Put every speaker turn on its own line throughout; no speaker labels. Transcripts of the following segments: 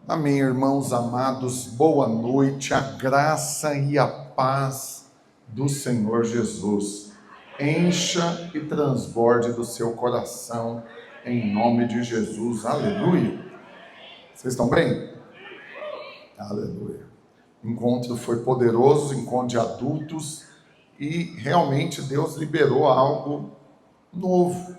Amém, irmãos amados, boa noite, a graça e a paz do Senhor Jesus encha e transborde do seu coração, em nome de Jesus, aleluia. Vocês estão bem? Aleluia. O encontro foi poderoso, encontro de adultos, e realmente Deus liberou algo novo,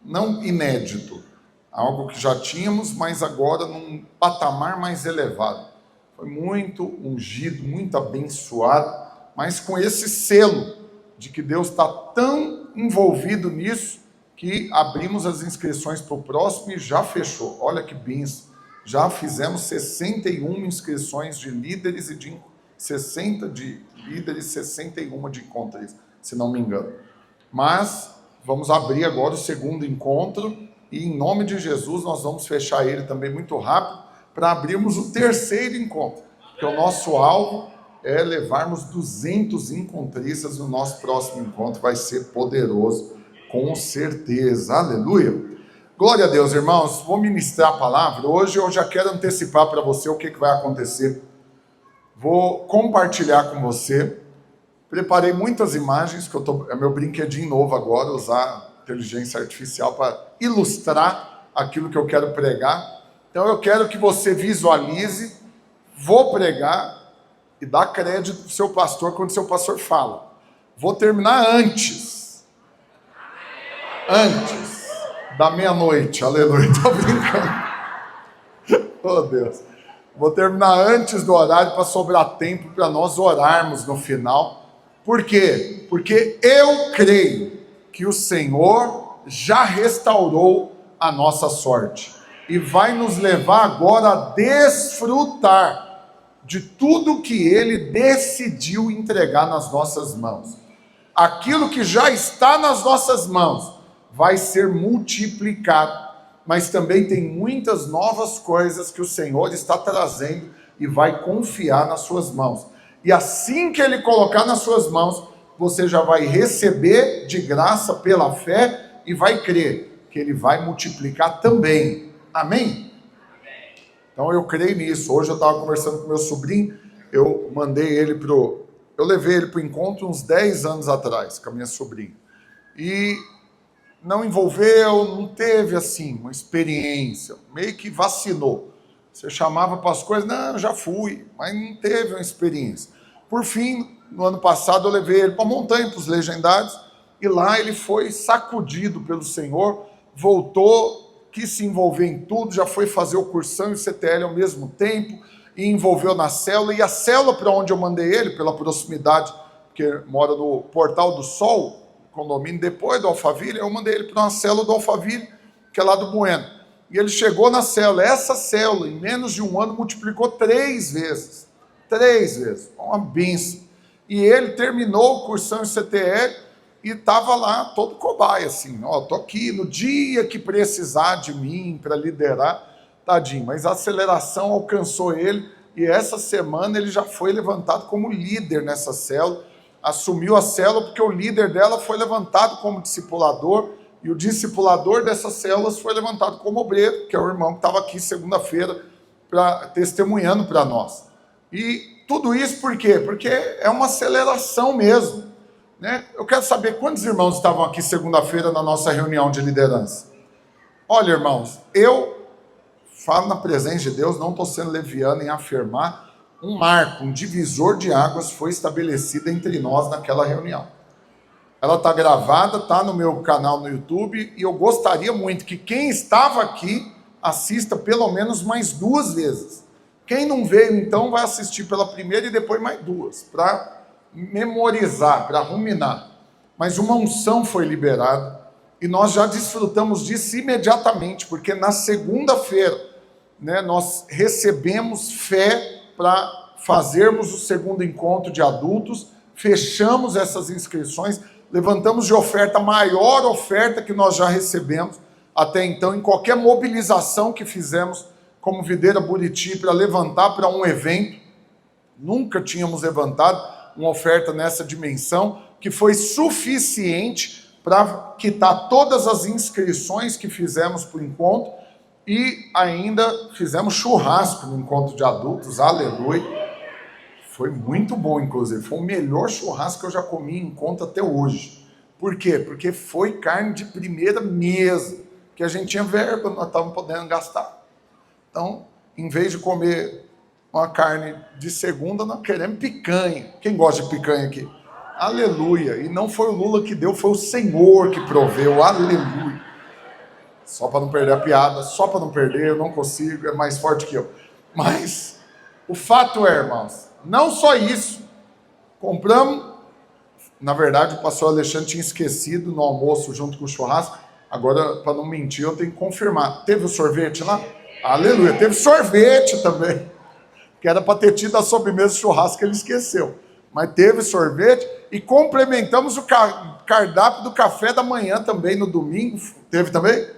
não inédito. Algo que já tínhamos, mas agora num patamar mais elevado. Foi muito ungido, muito abençoado, mas com esse selo de que Deus está tão envolvido nisso que abrimos as inscrições para o próximo e já fechou. Olha que bênção. Já fizemos 61 inscrições de líderes e de 60 de líderes, 61 de encontros, se não me engano. Mas vamos abrir agora o segundo encontro. E em nome de Jesus nós vamos fechar ele também muito rápido para abrirmos o terceiro encontro, porque o nosso alvo é levarmos 200 encontristas no nosso próximo encontro, vai ser poderoso, com certeza, aleluia. Glória a Deus, irmãos, vou ministrar a palavra. Hoje eu já quero antecipar para você o que vai acontecer. Vou compartilhar com você, preparei muitas imagens, é meu brinquedinho novo agora, usar inteligência artificial para ilustrar aquilo que eu quero pregar. Então eu quero que você visualize, vou pregar e dá crédito para o seu pastor quando o seu pastor fala. Vou terminar antes da meia-noite, aleluia, estou brincando. Oh Deus, vou terminar antes do horário para sobrar tempo para nós orarmos no final. Por quê? Porque eu creio que o Senhor já restaurou a nossa sorte e vai nos levar agora a desfrutar de tudo que Ele decidiu entregar nas nossas mãos. Aquilo que já está nas nossas mãos vai ser multiplicado, mas também tem muitas novas coisas que o Senhor está trazendo e vai confiar nas suas mãos. E assim que Ele colocar nas suas mãos, você já vai receber de graça pela fé e vai crer que Ele vai multiplicar também. Amém? Então eu creio nisso. Hoje eu estava conversando com meu sobrinho, eu levei ele para o encontro uns 10 anos atrás, com a minha sobrinha. E não envolveu, não teve assim uma experiência, meio que vacinou. Você chamava para as coisas, não, já fui, mas não teve uma experiência. Por fim, no ano passado eu levei ele para a montanha, para os legendários, e lá ele foi sacudido pelo Senhor, voltou, quis se envolver em tudo, já foi fazer o cursão e o CTL ao mesmo tempo, e envolveu na célula, e a célula para onde eu mandei ele, pela proximidade, porque mora no Portal do Sol, condomínio depois do Alphaville, eu mandei ele para uma célula do Alphaville, que é lá do Bueno. E ele chegou na célula, essa célula, em menos de um ano, multiplicou 3 vezes. 3 vezes, uma bênção. E ele terminou o cursão em CTL e estava lá todo cobaia, assim, ó, tô aqui, no dia que precisar de mim para liderar, tadinho, mas a aceleração alcançou ele e essa semana ele já foi levantado como líder nessa célula, assumiu a célula porque o líder dela foi levantado como discipulador e o discipulador dessas células foi levantado como obreiro, que é o irmão que estava aqui segunda-feira testemunhando para nós. E tudo isso por quê? Porque é uma aceleração mesmo, né? Eu quero saber quantos irmãos estavam aqui segunda-feira na nossa reunião de liderança. Olha, irmãos, eu falo na presença de Deus, não estou sendo leviano em afirmar, um marco, um divisor de águas foi estabelecido entre nós naquela reunião. Ela está gravada, está no meu canal no YouTube, e eu gostaria muito que quem estava aqui assista pelo menos mais 2 vezes. Quem não veio, então, vai assistir pela primeira e depois mais 2, para memorizar, para ruminar. Mas uma unção foi liberada e nós já desfrutamos disso imediatamente, porque na segunda-feira, né, nós recebemos fé para fazermos o segundo encontro de adultos, fechamos essas inscrições, levantamos de oferta a maior oferta que nós já recebemos até então, em qualquer mobilização que fizemos como Videira Buriti para levantar para um evento. Nunca tínhamos levantado uma oferta nessa dimensão, que foi suficiente para quitar todas as inscrições que fizemos para o encontro E ainda fizemos churrasco no encontro de adultos, aleluia. Foi muito bom, inclusive. Foi o melhor churrasco que eu já comi em encontro até hoje. Por quê? Porque foi carne de primeira mesa, que a gente tinha verba, nós estávamos podendo gastar. Então, em vez de comer uma carne de segunda, nós queremos picanha. Quem gosta de picanha aqui? Aleluia. E não foi o Lula que deu, foi o Senhor que proveu. Aleluia. Só para não perder a piada, só para não perder, eu não consigo, é mais forte que eu. Mas o fato é, irmãos, não só isso. Compramos, na verdade, o pastor Alexandre tinha esquecido no almoço junto com o churrasco. Agora, para não mentir, eu tenho que confirmar. Teve o sorvete lá? Aleluia. Teve sorvete também, que era para ter tido a sobremesa do churrasco que ele esqueceu. Mas teve sorvete e complementamos o cardápio do café da manhã também no domingo. Teve também?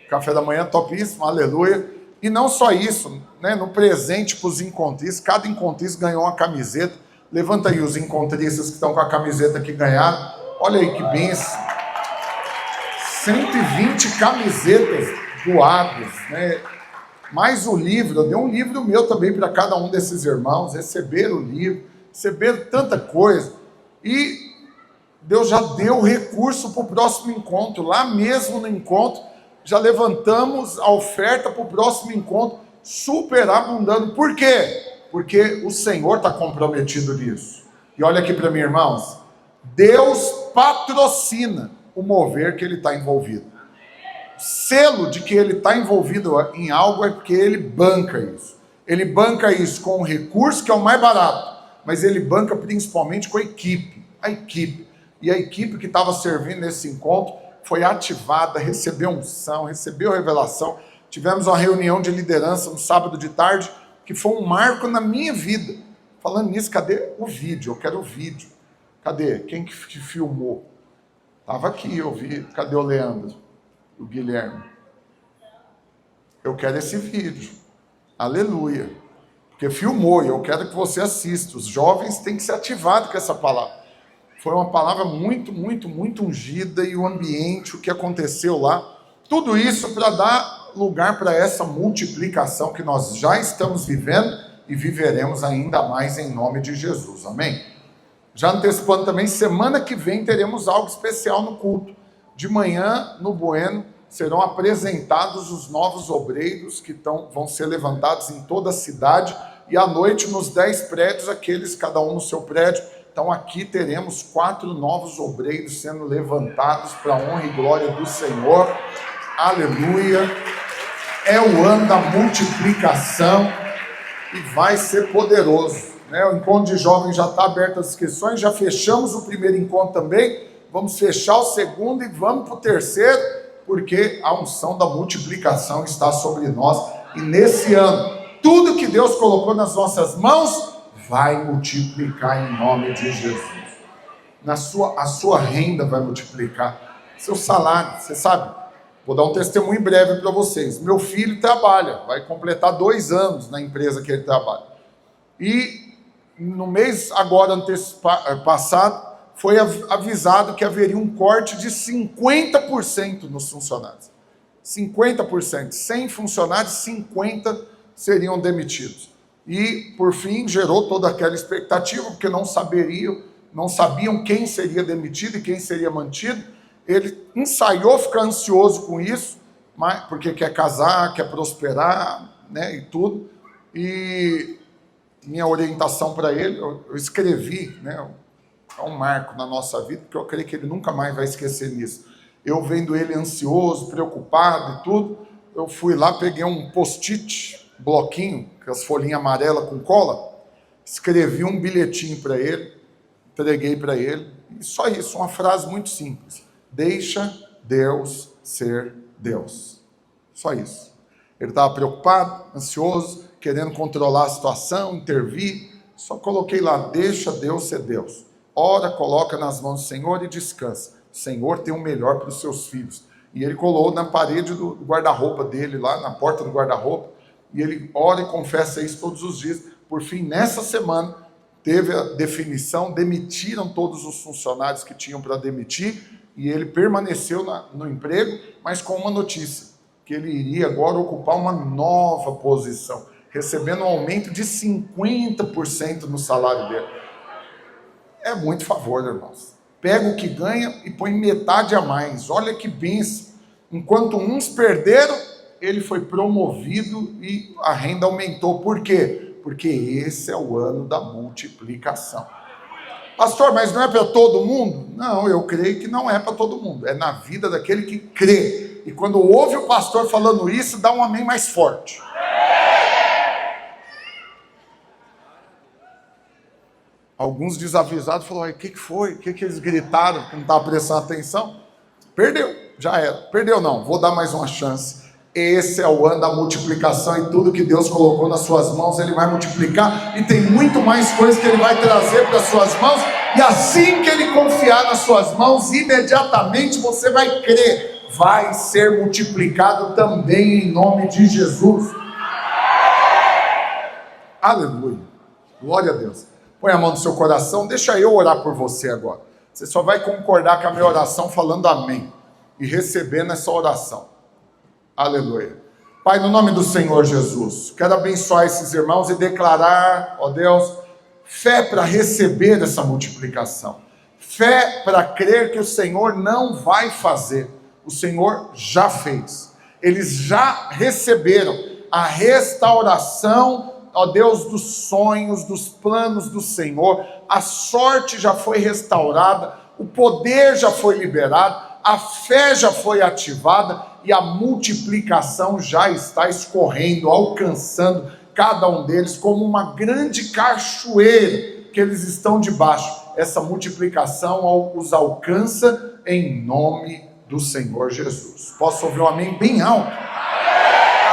Café da manhã topíssimo, aleluia. E não só isso, né? No presente para os encontristas, cada encontrista ganhou uma camiseta. Levanta aí os encontristas que estão com a camiseta que ganharam. Olha aí que bênção. 120 camisetas doadas, né? Mais o livro, eu dei um livro meu também para cada um desses irmãos, receberam o livro, receberam tanta coisa. E Deus já deu recurso para o próximo encontro. Lá mesmo no encontro, já levantamos a oferta para o próximo encontro, superabundando. Por quê? Porque o Senhor está comprometido nisso. E olha aqui para mim, irmãos, Deus patrocina o mover que ele está envolvido. Selo de que ele está envolvido em algo é porque ele banca isso. Ele banca isso com o recurso, que é o mais barato, mas ele banca principalmente com a equipe. E a equipe que estava servindo nesse encontro foi ativada, recebeu unção, recebeu revelação. Tivemos uma reunião de liderança no sábado de tarde, que foi um marco na minha vida. Falando nisso, cadê o vídeo? Eu quero o vídeo. Cadê? Quem que te filmou? Estava aqui, eu vi. Cadê o Leandro? O Guilherme? Eu quero esse vídeo. Aleluia. Porque filmou e eu quero que você assista. Os jovens têm que ser ativados com essa palavra. Foi uma palavra muito, muito, muito ungida, e o ambiente, o que aconteceu lá, tudo isso para dar lugar para essa multiplicação que nós já estamos vivendo e viveremos ainda mais em nome de Jesus, amém? Já antecipando também, semana que vem teremos algo especial no culto. De manhã, no Bueno, serão apresentados os novos obreiros que vão ser levantados em toda a cidade, e à noite nos 10 prédios, aqueles cada um no seu prédio. Então aqui teremos 4 novos obreiros sendo levantados para a honra e glória do Senhor. Aleluia. É o ano da multiplicação e vai ser poderoso, né? O encontro de jovens já está aberto as inscrições, já fechamos o primeiro encontro também, vamos fechar o segundo e vamos para o terceiro, porque a unção da multiplicação está sobre nós. E nesse ano, tudo que Deus colocou nas nossas mãos vai multiplicar em nome de Jesus. A sua renda vai multiplicar, seu salário, você sabe. Vou dar um testemunho breve para vocês. Meu filho trabalha, vai completar 2 anos na empresa que ele trabalha. E no mês agora passado, foi avisado que haveria um corte de 50% nos funcionários. 50%. 100 funcionários, 50 seriam demitidos. E, por fim, gerou toda aquela expectativa, porque não sabiam quem seria demitido e quem seria mantido. Ele ensaiou ficar ansioso com isso, porque quer casar, quer prosperar, né, e tudo. E minha orientação para ele, eu escrevi, né, é um marco na nossa vida, porque eu creio que ele nunca mais vai esquecer nisso. Eu vendo ele ansioso, preocupado e tudo, eu fui lá, peguei um post-it, bloquinho, com as folhinhas amarelas com cola, escrevi um bilhetinho para ele, entreguei para ele, e só isso, uma frase muito simples: deixa Deus ser Deus. Só isso. Ele estava preocupado, ansioso, querendo controlar a situação, intervir. Só coloquei lá: deixa Deus ser Deus. Ora, coloca nas mãos do Senhor e descansa. O Senhor tem o melhor para os seus filhos. E ele colou na parede do guarda-roupa dele, lá na porta do guarda-roupa, e ele ora e confessa isso todos os dias. Por fim, nessa semana, teve a definição, demitiram todos os funcionários que tinham para demitir, e ele permaneceu no emprego, mas com uma notícia: que ele iria agora ocupar uma nova posição, recebendo um aumento de 50% no salário dele. É muito favor, irmãos. Pega o que ganha e põe metade a mais. Olha que bênção. Enquanto uns perderam, ele foi promovido e a renda aumentou. Por quê? Porque esse é o ano da multiplicação. Pastor, mas não é para todo mundo? Não, eu creio que não é para todo mundo. É na vida daquele que crê. E quando ouve o pastor falando isso, dá um amém mais forte. Alguns desavisados falaram, o que foi? O que eles gritaram que não estavam prestando atenção? Perdeu, já era. Perdeu não, vou dar mais uma chance. Esse é o ano da multiplicação e tudo que Deus colocou nas suas mãos, Ele vai multiplicar e tem muito mais coisas que Ele vai trazer para as suas mãos e assim que Ele confiar nas suas mãos, imediatamente você vai crer, vai ser multiplicado também em nome de Jesus. Aleluia, glória a Deus. Põe a mão no seu coração, deixa eu orar por você agora. Você só vai concordar com a minha oração falando amém e recebendo essa oração. Aleluia. Pai, no nome do Senhor Jesus, quero abençoar esses irmãos e declarar, ó Deus, fé para receber essa multiplicação. Fé para crer que o Senhor não vai fazer. O Senhor já fez. Eles já receberam a restauração, ó Deus, dos sonhos, dos planos do Senhor. A sorte já foi restaurada, o poder já foi liberado, a fé já foi ativada e a multiplicação já está escorrendo, alcançando cada um deles como uma grande cachoeira que eles estão debaixo. Essa multiplicação os alcança em nome do Senhor Jesus. Posso ouvir um amém bem alto?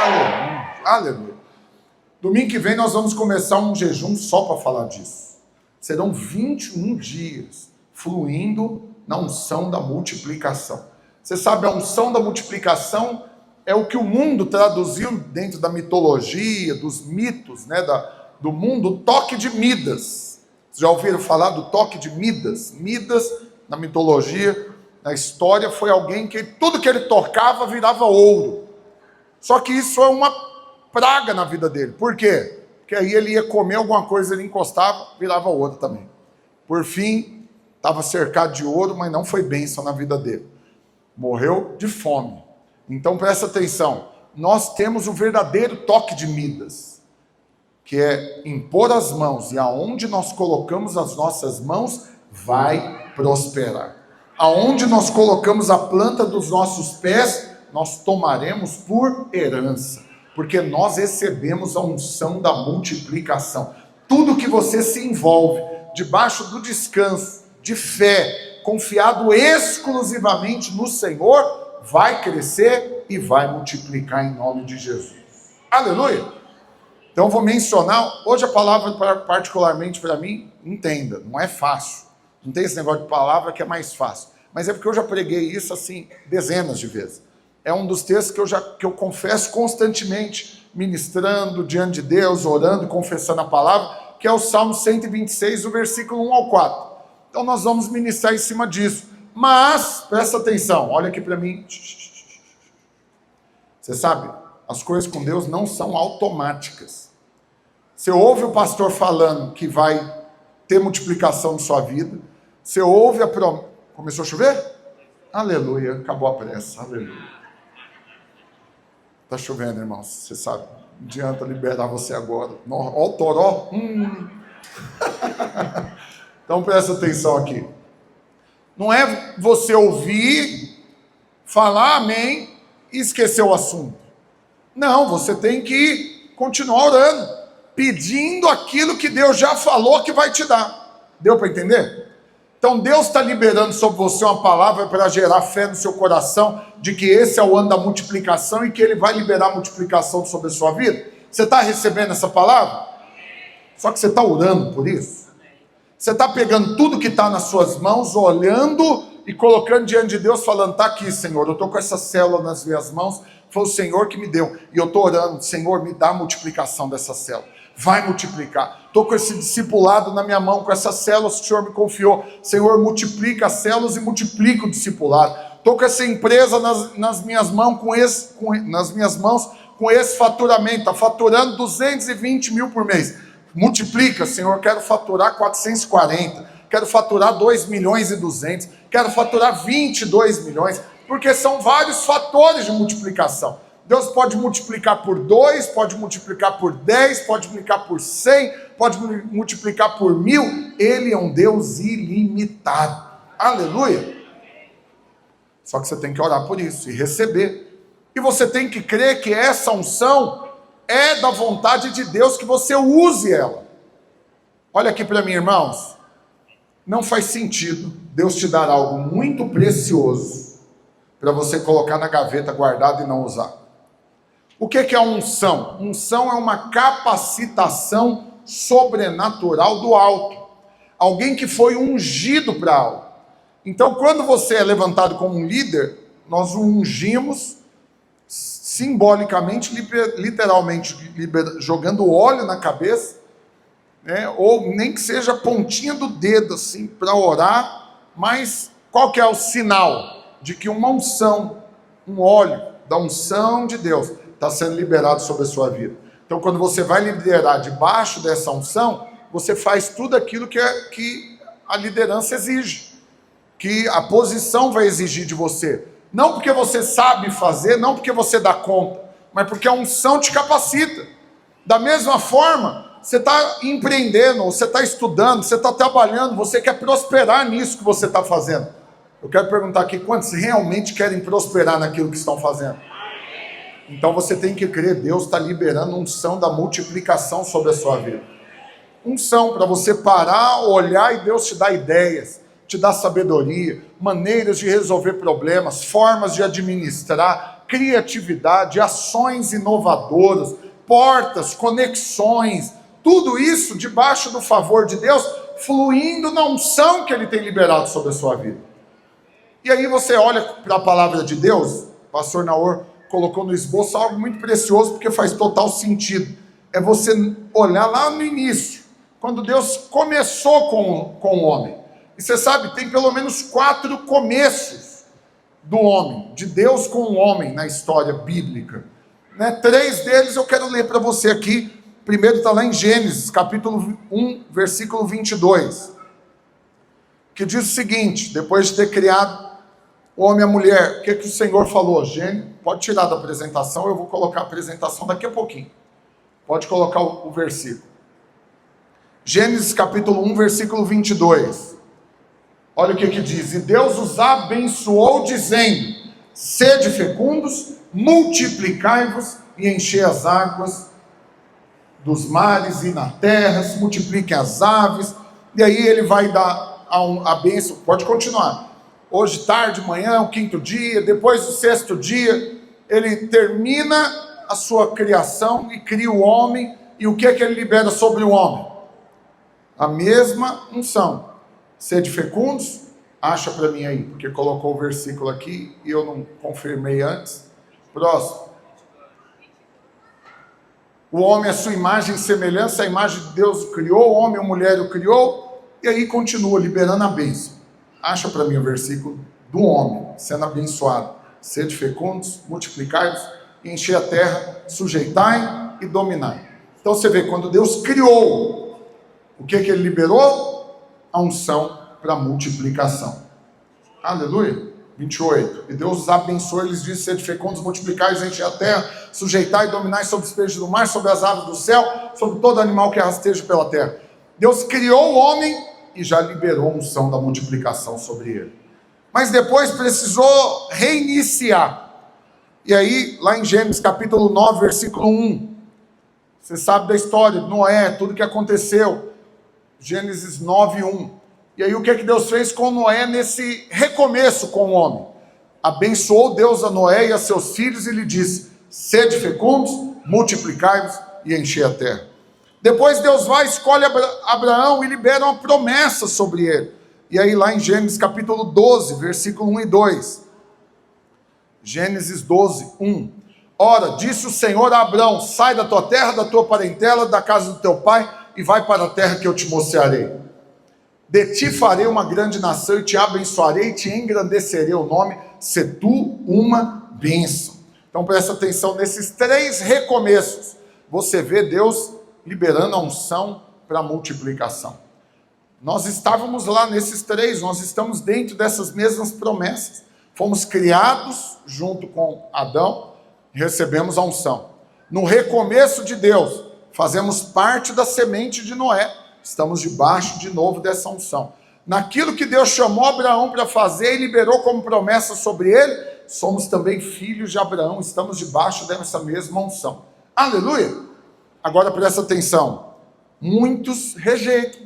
Aleluia, aleluia. Domingo que vem nós vamos começar um jejum só para falar disso. Serão 21 dias fluindo na unção da multiplicação. Você sabe, a unção da multiplicação é o que o mundo traduziu dentro da mitologia, dos mitos, né, do mundo, o toque de Midas. Vocês já ouviram falar do toque de Midas? Midas, na mitologia, na história, foi alguém que tudo que ele tocava virava ouro. Só que isso é uma praga na vida dele. Por quê? Porque aí ele ia comer alguma coisa, ele encostava, virava ouro também. Por fim, estava cercado de ouro, mas não foi bênção na vida dele. Morreu de fome. Então presta atenção, nós temos o verdadeiro toque de Midas, que é impor as mãos, e aonde nós colocamos as nossas mãos, vai prosperar. Aonde nós colocamos a planta dos nossos pés, nós tomaremos por herança, porque nós recebemos a unção da multiplicação. Tudo que você se envolve, debaixo do descanso, de fé, confiado exclusivamente no Senhor, vai crescer e vai multiplicar em nome de Jesus. Aleluia! Então vou mencionar, hoje a palavra particularmente para mim, entenda, não é fácil. Não tem esse negócio de palavra que é mais fácil. Mas é porque eu já preguei isso assim dezenas de vezes. É um dos textos que eu confesso constantemente, ministrando diante de Deus, orando e confessando a palavra, que é o Salmo 126, o versículo 1 ao 4. Então nós vamos ministrar em cima disso. Mas, presta atenção, olha aqui para mim. Você sabe, as coisas com Deus não são automáticas. Você ouve o pastor falando que vai ter multiplicação na sua vida. Você ouve a promessa. Começou a chover? Aleluia, acabou a pressa, aleluia. Está chovendo, irmãos, você sabe. Não adianta liberar você agora. Olha o toró. Então presta atenção aqui. Não é você ouvir, falar amém e esquecer o assunto. Não, você tem que continuar orando, pedindo aquilo que Deus já falou que vai te dar. Deu para entender? Então Deus está liberando sobre você uma palavra para gerar fé no seu coração de que esse é o ano da multiplicação e que Ele vai liberar a multiplicação sobre a sua vida. Você está recebendo essa palavra? Só que você está orando por isso? Você está pegando tudo que está nas suas mãos, olhando e colocando diante de Deus, falando, está aqui, Senhor, eu estou com essa célula nas minhas mãos, foi o Senhor que me deu, e eu estou orando, Senhor, me dá a multiplicação dessa célula, vai multiplicar. Estou com esse discipulado na minha mão, com essas células que o Senhor me confiou, Senhor, multiplica as células e multiplica o discipulado. estou com essa empresa nas minhas mãos com esse faturamento, está faturando 220 mil por mês. Multiplica, Senhor, eu quero faturar 440, quero faturar 2 milhões e 200, quero faturar 22 milhões, porque são vários fatores de multiplicação. Deus pode multiplicar por 2, pode multiplicar por 10, pode multiplicar por 100, pode multiplicar por 1000. Ele é um Deus ilimitado. Aleluia! Só que você tem que orar por isso e receber. E você tem que crer que essa unção é da vontade de Deus, que você use ela. Olha aqui para mim, irmãos. Não faz sentido Deus te dar algo muito precioso para você colocar na gaveta guardado e não usar. O que é unção? Unção é uma capacitação sobrenatural do alto. Alguém que foi ungido para algo. Então, quando você é levantado como um líder, nós o ungimos simbolicamente, literalmente, jogando óleo na cabeça, né? Ou nem que seja a pontinha do dedo, assim, para orar. Mas qual que é o sinal de que uma unção, um óleo da unção de Deus está sendo liberado sobre a sua vida? Então, quando você vai liderar debaixo dessa unção, você faz tudo aquilo que a liderança exige, que a posição vai exigir de você. Não porque você sabe fazer, não porque você dá conta, mas porque a unção te capacita. Da mesma forma, você está empreendendo, você está estudando, você está trabalhando, você quer prosperar nisso que você está fazendo. Eu quero perguntar aqui, quantos realmente querem prosperar naquilo que estão fazendo? Então você tem que crer, Deus está liberando unção da multiplicação sobre a sua vida. Unção para você parar, olhar e Deus te dá ideias, te dá sabedoria, maneiras de resolver problemas, formas de administrar, criatividade, ações inovadoras, portas, conexões, tudo isso debaixo do favor de Deus, fluindo na unção que Ele tem liberado sobre a sua vida. E aí você olha para a palavra de Deus, o pastor Naor colocou no esboço algo muito precioso, porque faz total sentido. É você olhar lá no início, quando Deus começou com o homem. E você sabe, tem pelo menos 4 começos do homem, de Deus com o homem na história bíblica. 3 deles eu quero ler para você aqui. Primeiro está lá em Gênesis, capítulo 1, versículo 22. Que diz o seguinte: depois de ter criado o homem e a mulher, o que o Senhor falou? Gênesis, pode tirar da apresentação, eu vou colocar a apresentação daqui a pouquinho. Pode colocar o versículo. Gênesis capítulo 1, versículo 22. Olha o que diz: e Deus os abençoou dizendo: sede fecundos, multiplicai-vos e enchei as águas dos mares e na terra, se multipliquem as aves. E aí ele vai dar a bênção. Pode continuar. Hoje, tarde, manhã, o 5º dia, depois do 6º dia, ele termina a sua criação e cria o homem. E o que ele libera sobre o homem? A mesma unção. Sede fecundos, acha para mim aí, porque colocou o versículo aqui e eu não confirmei antes. Próximo. O homem, a sua imagem e semelhança, a imagem de Deus o criou, o homem e a mulher o criou, e aí continua liberando a bênção. Acha para mim o versículo do homem, sendo abençoado. Sede fecundos, multiplicai-vos, enchei a terra, sujeitai e dominai. Então você vê, quando Deus criou, o que ele liberou? A unção para multiplicação. Aleluia. 28. E Deus os abençoou, eles dizem: sede fecundos, multiplicai-vos, enchei a terra, sujeitai e dominai sobre os peixes do mar, sobre as aves do céu, sobre todo animal que rasteja pela terra. Deus criou o homem e já liberou a unção da multiplicação sobre ele. Mas depois precisou reiniciar. E aí, lá em Gênesis capítulo 9, versículo 1, você sabe da história de Noé, tudo que aconteceu. Gênesis 9, 1. E aí o que Deus fez com Noé nesse recomeço com o homem? Abençoou Deus a Noé e a seus filhos e lhe disse: sede fecundos, multiplicai-vos e enchei a terra. Depois Deus vai, escolhe Abraão e libera uma promessa sobre ele. E aí lá em Gênesis capítulo 12, versículo 1 e 2. Gênesis 12, 1. Ora, disse o Senhor a Abraão: sai da tua terra, da tua parentela, da casa do teu pai, e vai para a terra que eu te mostrarei. De ti farei uma grande nação e te abençoarei e te engrandecerei o nome, se tu uma bênção. Então presta atenção nesses 3 recomeços. Você vê Deus liberando a unção para multiplicação. Nós estávamos lá nesses 3, nós estamos dentro dessas mesmas promessas. Fomos criados junto com Adão, recebemos a unção. No recomeço de Deus, fazemos parte da semente de Noé. Estamos debaixo de novo dessa unção. Naquilo que Deus chamou Abraão para fazer e liberou como promessa sobre ele, somos também filhos de Abraão, estamos debaixo dessa mesma unção. Aleluia! Agora presta atenção. Muitos rejeitam.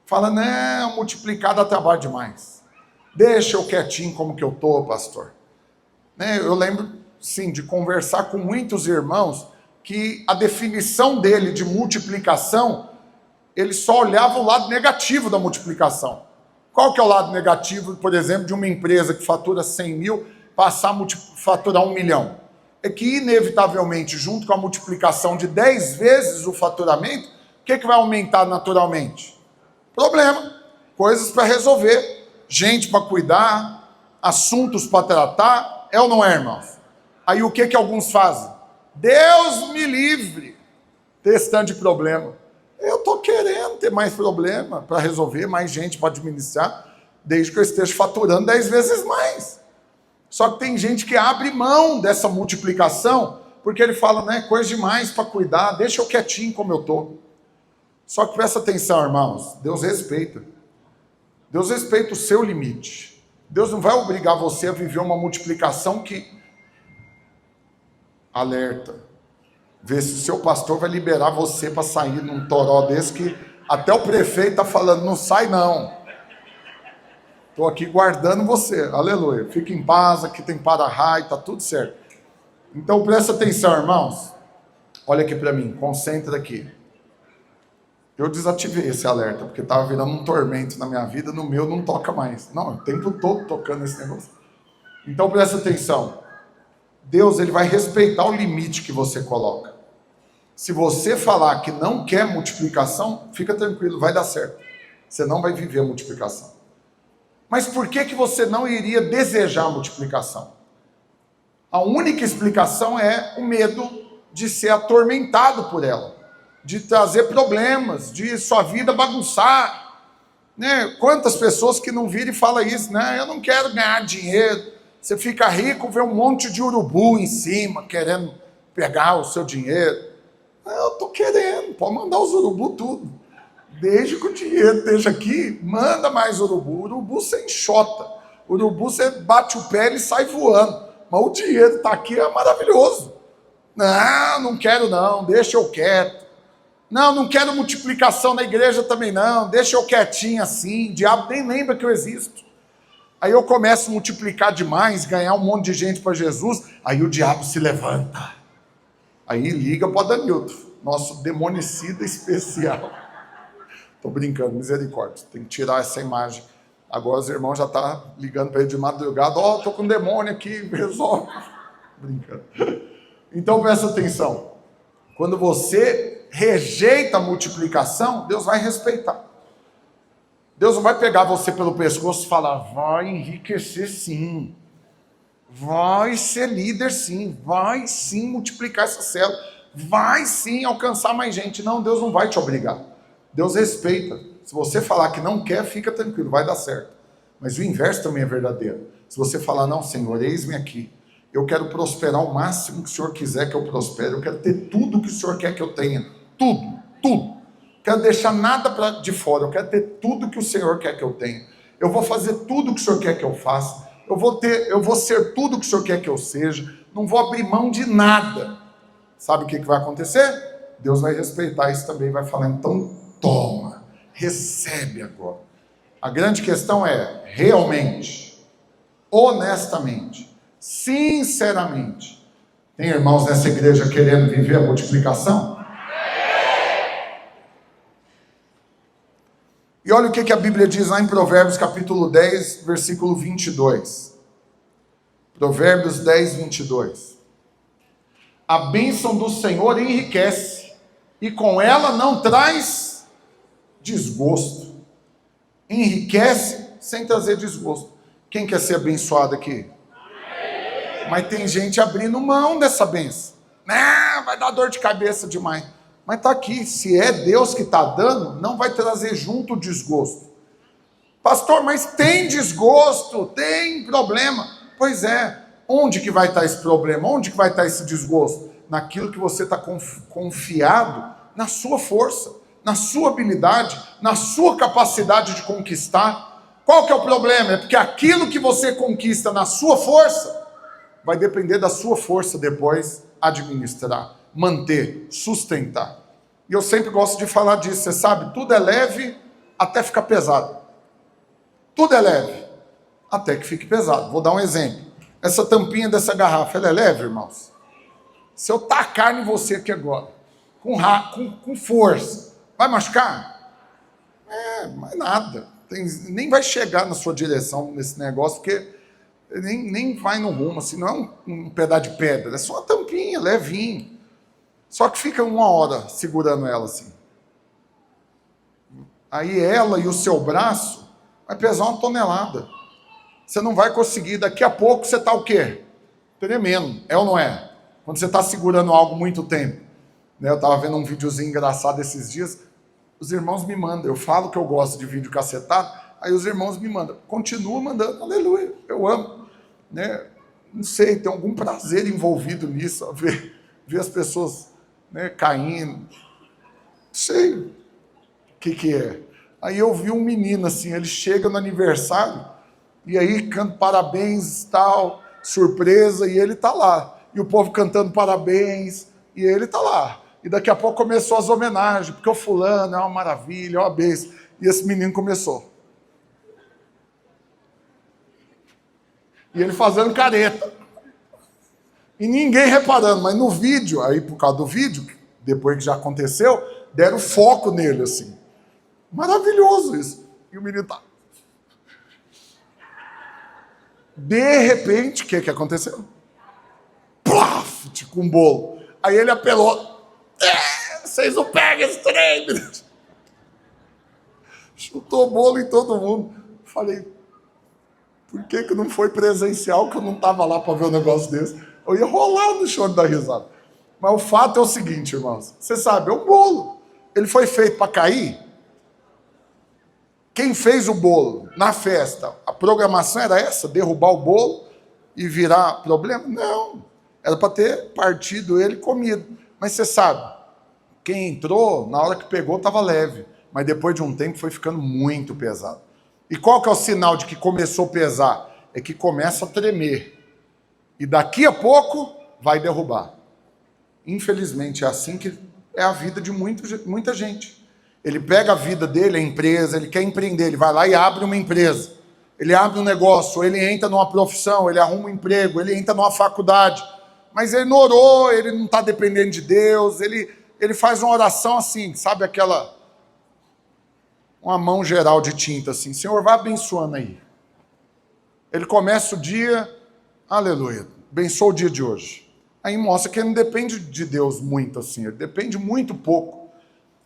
Fala, não, multiplicar dá trabalho demais. Deixa eu quietinho como que eu estou, pastor. Eu lembro, sim, de conversar com muitos irmãos que a definição dele de multiplicação, ele só olhava o lado negativo da multiplicação. Qual que é o lado negativo, por exemplo, de uma empresa que fatura 100 mil, passar a faturar 1 milhão? É que, inevitavelmente, junto com a multiplicação de 10 vezes o faturamento, o que vai aumentar naturalmente? Problema, coisas para resolver, gente para cuidar, assuntos para tratar, é ou não é, irmãos? Aí o que alguns fazem? Deus me livre, testando de problema. Eu estou querendo ter mais problema para resolver, mais gente para administrar, desde que eu esteja faturando 10 vezes mais. Só que tem gente que abre mão dessa multiplicação, porque ele fala, não é coisa demais para cuidar, deixa eu quietinho como eu estou. Só que presta atenção, irmãos, Deus respeita. Deus respeita o seu limite. Deus não vai obrigar você a viver uma multiplicação que alerta. Vê se o seu pastor vai liberar você para sair num toró desse que até o prefeito está falando, não sai não. Estou aqui guardando você, aleluia. Fica em paz, aqui tem para-raio, está tudo certo. Então presta atenção, irmãos. Olha aqui para mim, concentra aqui. Eu desativei esse alerta, porque estava virando um tormento na minha vida, no meu não toca mais. Não, o tempo todo tocando esse negócio. Então presta atenção. Deus, ele vai respeitar o limite que você coloca. Se você falar que não quer multiplicação, fica tranquilo, vai dar certo. Você não vai viver a multiplicação. Mas por que você não iria desejar a multiplicação? A única explicação é o medo de ser atormentado por ela, de trazer problemas, de sua vida bagunçar. Quantas pessoas que não viram e falam isso, eu não quero ganhar dinheiro. Você fica rico, vê um monte de urubu em cima, querendo pegar o seu dinheiro. Eu estou querendo, pode mandar os urubu tudo. Desde que o dinheiro esteja aqui, manda mais urubu. Urubu você enxota. Urubu você bate o pé e sai voando. Mas o dinheiro está aqui, é maravilhoso. Não quero não, deixa eu quieto. Não quero multiplicação na igreja também não, deixa eu quietinho assim, o diabo nem lembra que eu existo. Aí eu começo a multiplicar demais, ganhar um monte de gente para Jesus, aí o diabo se levanta. Aí liga para o Danilton, nosso demonicida especial. Estou brincando, misericórdia, tem que tirar essa imagem. Agora os irmãos já estão ligando para ele de madrugada, estou com um demônio aqui, resolve. Brincando. Então presta atenção, quando você rejeita a multiplicação, Deus vai respeitar. Deus não vai pegar você pelo pescoço e falar, vai enriquecer sim, vai ser líder sim, vai sim multiplicar essa célula, vai sim alcançar mais gente. Não, Deus não vai te obrigar. Deus respeita. Se você falar que não quer, fica tranquilo, vai dar certo. Mas o inverso também é verdadeiro. Se você falar, não, Senhor, eis-me aqui, eu quero prosperar o máximo que o Senhor quiser que eu prospere, eu quero ter tudo que o Senhor quer que eu tenha, tudo. Quero deixar nada de fora, eu quero ter tudo que o Senhor quer que eu tenha. Eu vou fazer tudo que o Senhor quer que eu faça, eu vou ser tudo que o Senhor quer que eu seja, não vou abrir mão de nada. Sabe o que vai acontecer? Deus vai respeitar isso também, vai falar, então toma, recebe agora. A grande questão é, realmente, honestamente, sinceramente, tem irmãos nessa igreja querendo viver a multiplicação? E olha o que a Bíblia diz lá em Provérbios capítulo 10, versículo 22. Provérbios 10, 22. A bênção do Senhor enriquece, e com ela não traz desgosto. enriquece sem trazer desgosto. Quem quer ser abençoado aqui? Mas tem gente abrindo mão dessa bênção. Não, vai dar dor de cabeça demais. Mas está aqui, se é Deus que está dando, não vai trazer junto o desgosto. Pastor, mas tem desgosto, tem problema. Pois é, onde que vai estar esse problema? Onde que vai estar esse desgosto? Naquilo que você está confiado, na sua força, na sua habilidade, na sua capacidade de conquistar. Qual que é o problema? É porque aquilo que você conquista na sua força, vai depender da sua força depois administrar, manter, sustentar. E eu sempre gosto de falar disso, você sabe, tudo é leve até ficar pesado. Tudo é leve, até que fique pesado. Vou dar um exemplo. Essa tampinha dessa garrafa, ela é leve, irmãos? Se eu tacar em você aqui agora, com força, vai machucar? Mas nada. Nem vai chegar na sua direção nesse negócio, porque nem vai no rumo, assim, não é um pedaço de pedra, é só uma tampinha, levinho. Só que fica 1 hora segurando ela assim. Aí ela e o seu braço vai pesar 1 tonelada. Você não vai conseguir, daqui a pouco você está o quê? Tremendo, é ou não é? Quando você está segurando algo muito tempo. Eu estava vendo um videozinho engraçado esses dias, os irmãos me mandam, eu falo que eu gosto de vídeo cacetado, aí os irmãos me mandam, continua mandando, aleluia, eu amo. Não sei, tem algum prazer envolvido nisso, ó, ver as pessoas caindo. Não sei o que é. Aí eu vi um menino assim, ele chega no aniversário, e aí canta parabéns e tal, surpresa, e ele tá lá. E o povo cantando parabéns, e ele tá lá. E daqui a pouco começou as homenagens, porque o fulano é uma maravilha, é uma bênção. E esse menino começou. E ele fazendo careta. E ninguém reparando, mas no vídeo, aí por causa do vídeo, depois que já aconteceu, deram foco nele, assim. Maravilhoso isso. E o menino tá... De repente, o que aconteceu? Plaf! Tipo um bolo. Aí ele apelou. Vocês não pegam esse trem! Chutou bolo em todo mundo. Falei, por que não foi presencial, que eu não estava lá para ver um negócio desse? Eu ia rolar no chão de dar risada. Mas o fato é o seguinte, irmãos. Você sabe, é um bolo. Ele foi feito para cair? Quem fez o bolo na festa, a programação era essa? Derrubar o bolo e virar problema? Não. Era para ter partido ele e comido. Mas você sabe, quem entrou, na hora que pegou, estava leve. Mas depois de um tempo foi ficando muito pesado. E qual que é o sinal de que começou a pesar? É que começa a tremer. E daqui a pouco vai derrubar. Infelizmente é assim que é a vida de muita gente. Ele pega a vida dele, a empresa, ele quer empreender, ele vai lá e abre uma empresa. Ele abre um negócio, ele entra numa profissão, ele arruma um emprego, ele entra numa faculdade. Mas ele não orou, ele não está dependendo de Deus, ele faz uma oração assim, sabe aquela... uma mão geral de tinta assim, Senhor, vai abençoando aí. Ele começa o dia, aleluia, abençoa o dia de hoje. Aí mostra que ele não depende de Deus muito assim, ele depende muito pouco.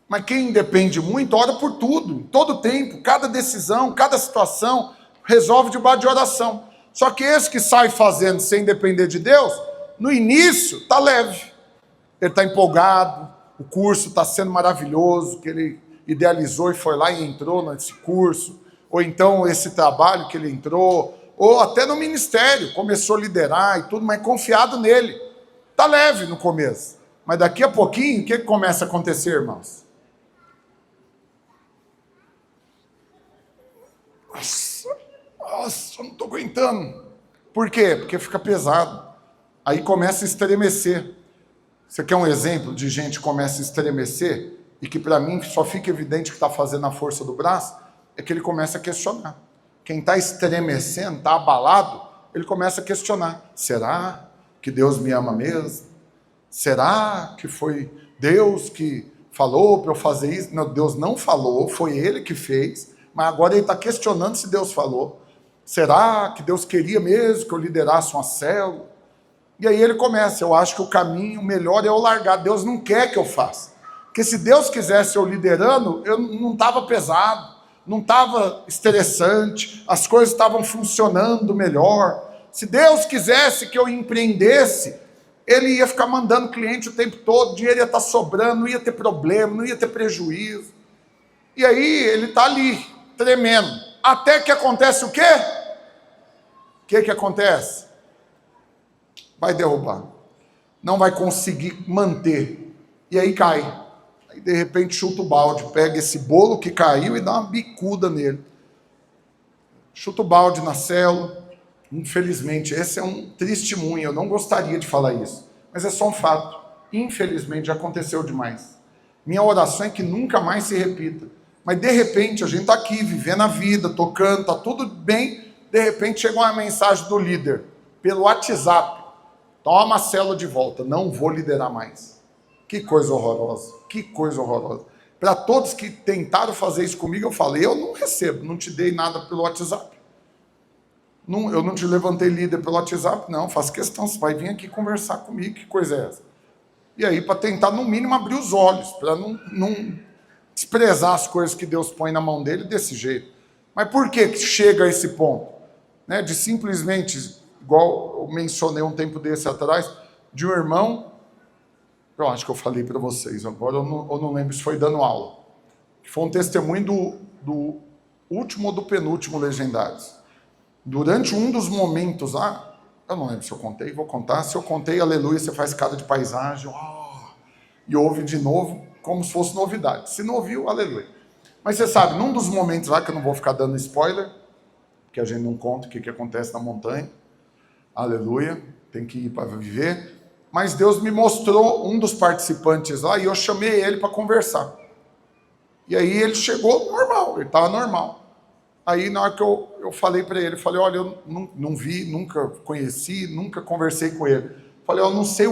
Mas quem depende muito, ora por tudo, em todo tempo, cada decisão, cada situação, resolve debaixo de oração. Só que esse que sai fazendo sem depender de Deus, no início está leve. Ele está empolgado, o curso está sendo maravilhoso, que ele idealizou e foi lá e entrou nesse curso, ou então esse trabalho que ele entrou, ou até no ministério, começou a liderar e tudo, mas confiado nele. Está leve no começo, mas daqui a pouquinho, o que começa a acontecer, irmãos? Nossa, eu não estou aguentando. Por quê? Porque fica pesado. Aí começa a estremecer. Você quer um exemplo de gente que começa a estremecer e que para mim só fica evidente que está fazendo a força do braço? É que ele começa a questionar. Quem está estremecendo, está abalado, ele começa a questionar. Será que Deus me ama mesmo? Será que foi Deus que falou para eu fazer isso? Não, Deus não falou, foi Ele que fez, mas agora ele está questionando se Deus falou. Será que Deus queria mesmo que eu liderasse uma célula? E aí ele começa, eu acho que o caminho melhor é eu largar, Deus não quer que eu faça. Porque se Deus quisesse eu liderando, eu não estava pesado, não estava estressante, as coisas estavam funcionando melhor. Se Deus quisesse que eu empreendesse, Ele ia ficar mandando cliente o tempo todo, o dinheiro ia estar sobrando, não ia ter problema, não ia ter prejuízo. E aí ele está ali, tremendo. Até que acontece o quê? O que acontece? Vai derrubar. Não vai conseguir manter. E aí cai. Aí de repente chuta o balde, pega esse bolo que caiu e dá uma bicuda nele. Chuta o balde na célula. Infelizmente, esse é um testemunho. Eu não gostaria de falar isso, mas é só um fato. Infelizmente, já aconteceu demais. Minha oração é que nunca mais se repita. Mas de repente, a gente está aqui, vivendo a vida, tocando, está tudo bem. De repente, chega uma mensagem do líder, pelo WhatsApp. Toma a célula de volta, não vou liderar mais. Que coisa horrorosa, que coisa horrorosa. Para todos que tentaram fazer isso comigo, eu falei, eu não recebo, não te dei nada pelo WhatsApp. Não, eu não te levantei líder pelo WhatsApp, não, faço questão, você vai vir aqui conversar comigo, que coisa é essa? E aí, para tentar, no mínimo, abrir os olhos, para não desprezar as coisas que Deus põe na mão dele desse jeito. Mas por que chega a esse ponto? Né, de simplesmente, igual eu mencionei um tempo desse atrás, de um irmão, eu acho que eu falei para vocês, agora eu não lembro se foi dando aula, que foi um testemunho do último ou do penúltimo Legendários. Durante um dos momentos lá, eu não lembro se eu contei, vou contar, se eu contei, aleluia, você faz cara de paisagem, e ouve de novo, como se fosse novidade. Se não ouviu, aleluia. Mas você sabe, num dos momentos lá, que eu não vou ficar dando spoiler, que a gente não conta o que acontece na montanha, aleluia, tem que ir para viver, mas Deus me mostrou um dos participantes lá, e eu chamei ele para conversar. E aí ele chegou normal, ele estava normal. Aí na hora que eu falei para ele, falei, olha, eu não vi, nunca conheci, nunca conversei com ele. Falei, eu não sei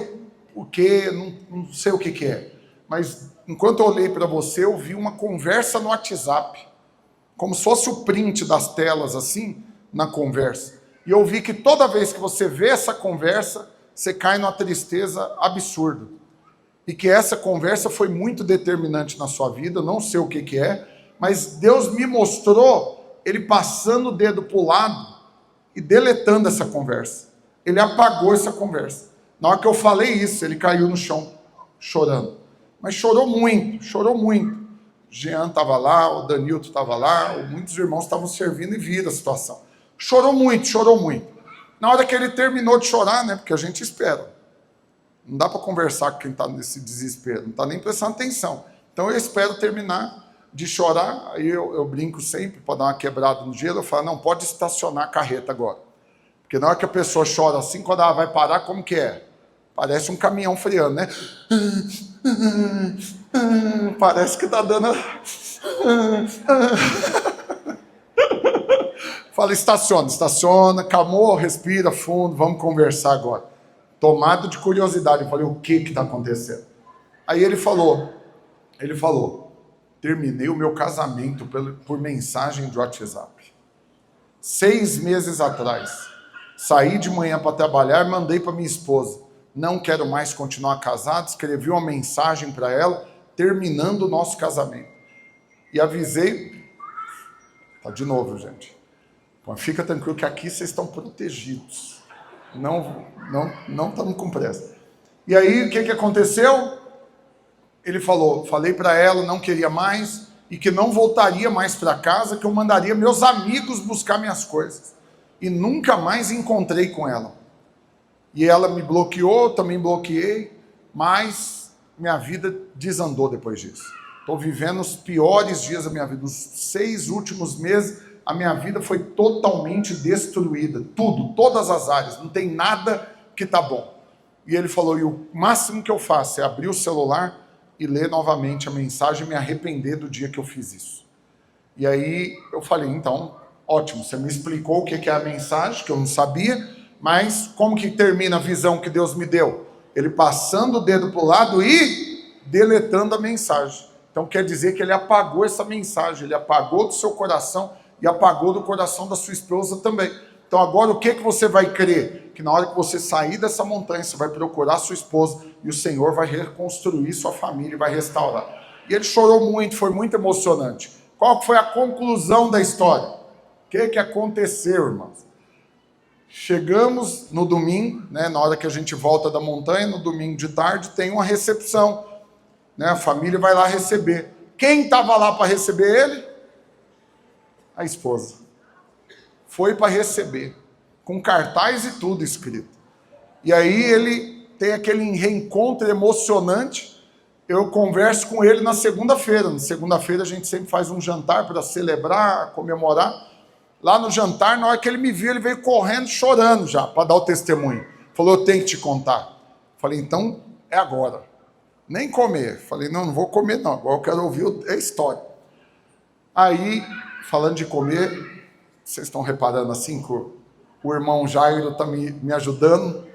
o que, não sei o que é. Mas enquanto eu olhei para você, eu vi uma conversa no WhatsApp, como se fosse o print das telas assim, na conversa. E eu vi que toda vez que você vê essa conversa, você cai numa tristeza absurda. E que essa conversa foi muito determinante na sua vida, não sei o que é, mas Deus me mostrou ele passando o dedo para o lado e deletando essa conversa. Ele apagou essa conversa. Na hora que eu falei isso, ele caiu no chão, chorando. Mas chorou muito, chorou muito. O Jean estava lá, o Danilton estava lá, muitos irmãos estavam servindo e viram a situação. Chorou muito, chorou muito. Na hora que ele terminou de chorar, né, porque a gente espera. Não dá para conversar com quem está nesse desespero, não está nem prestando atenção. Então eu espero terminar de chorar, aí eu brinco sempre, para dar uma quebrada no gelo, eu falo, não, pode estacionar a carreta agora. Porque na hora que a pessoa chora assim, quando ela vai parar, como que é? Parece um caminhão freando, né? Parece que tá dando... Fala, estaciona, calmou, respira fundo, vamos conversar agora. Tomado de curiosidade, eu falei, o que está acontecendo? Aí ele falou, terminei o meu casamento por mensagem de WhatsApp. 6 meses atrás, saí de manhã para trabalhar, mandei para minha esposa, não quero mais continuar casado, escrevi uma mensagem para ela, terminando o nosso casamento. E avisei, tá de novo, gente, mas fica tranquilo que aqui vocês estão protegidos, não estamos com pressa. E aí, o que aconteceu? Ele falou, falei para ela, não queria mais, e que não voltaria mais para casa, que eu mandaria meus amigos buscar minhas coisas. E nunca mais encontrei com ela. E ela me bloqueou, também bloqueei, mas minha vida desandou depois disso. Estou vivendo os piores dias da minha vida. Os 6 últimos meses, a minha vida foi totalmente destruída. Tudo, todas as áreas, não tem nada que tá bom. E ele falou, e o máximo que eu faço é abrir o celular e ler novamente a mensagem e me arrepender do dia que eu fiz isso. E aí eu falei, então, ótimo, você me explicou o que é a mensagem, que eu não sabia, mas como que termina a visão que Deus me deu? Ele passando o dedo para o lado e deletando a mensagem. Então quer dizer que ele apagou essa mensagem, ele apagou do seu coração e apagou do coração da sua esposa também. Então agora o que você vai crer? Que na hora que você sair dessa montanha, você vai procurar sua esposa e o Senhor vai reconstruir sua família e vai restaurar. E ele chorou muito, foi muito emocionante. Qual foi a conclusão da história? O que aconteceu, irmãos? Chegamos no domingo, né, na hora que a gente volta da montanha, no domingo de tarde, tem uma recepção. Né, a família vai lá receber. Quem estava lá para receber ele? A esposa. Foi para receber, com cartaz e tudo escrito. E aí ele tem aquele reencontro emocionante. Eu converso com ele na segunda-feira. Na segunda-feira a gente sempre faz um jantar para celebrar, comemorar. Lá no jantar, na hora que ele me viu, ele veio correndo, chorando já, para dar o testemunho. Falou, eu tenho que te contar. Falei, então é agora. Nem comer. Falei, não vou comer não, agora eu quero ouvir a história. Aí, falando de comer, vocês estão reparando assim que o irmão Jairo está me ajudando.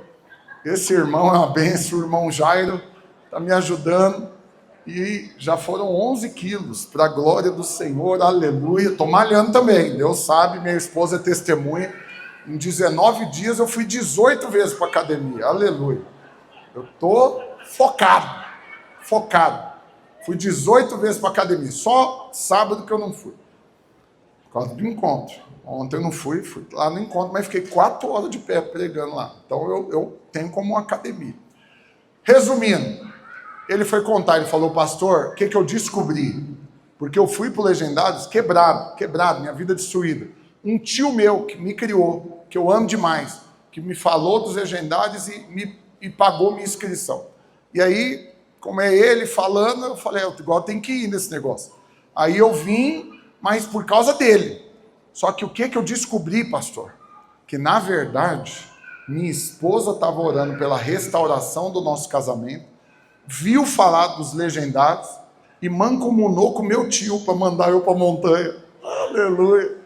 Esse irmão é uma benção, o irmão Jairo está me ajudando. E já foram 11 quilos, para a glória do Senhor, aleluia. Estou malhando também, Deus sabe, minha esposa é testemunha. Em 19 dias eu fui 18 vezes para a academia, aleluia. Eu estou focado. Fui 18 vezes para a academia, só sábado que eu não fui. Por causa do encontro. Ontem eu não fui lá no encontro, mas fiquei 4 horas de pé pregando lá. Então eu tenho como uma academia. Resumindo, ele foi contar, ele falou, pastor, o que eu descobri? Porque eu fui para o Legendários quebrado, minha vida destruída. Um tio meu que me criou, que eu amo demais, que me falou dos Legendários e pagou minha inscrição. E aí, como é ele falando, eu falei, igual tem que ir nesse negócio. Aí eu vim, mas por causa dele. Só que o que eu descobri, pastor? Que na verdade, minha esposa estava orando pela restauração do nosso casamento, viu falar dos Legendários e mancomunou com meu tio para mandar eu para a montanha. Aleluia.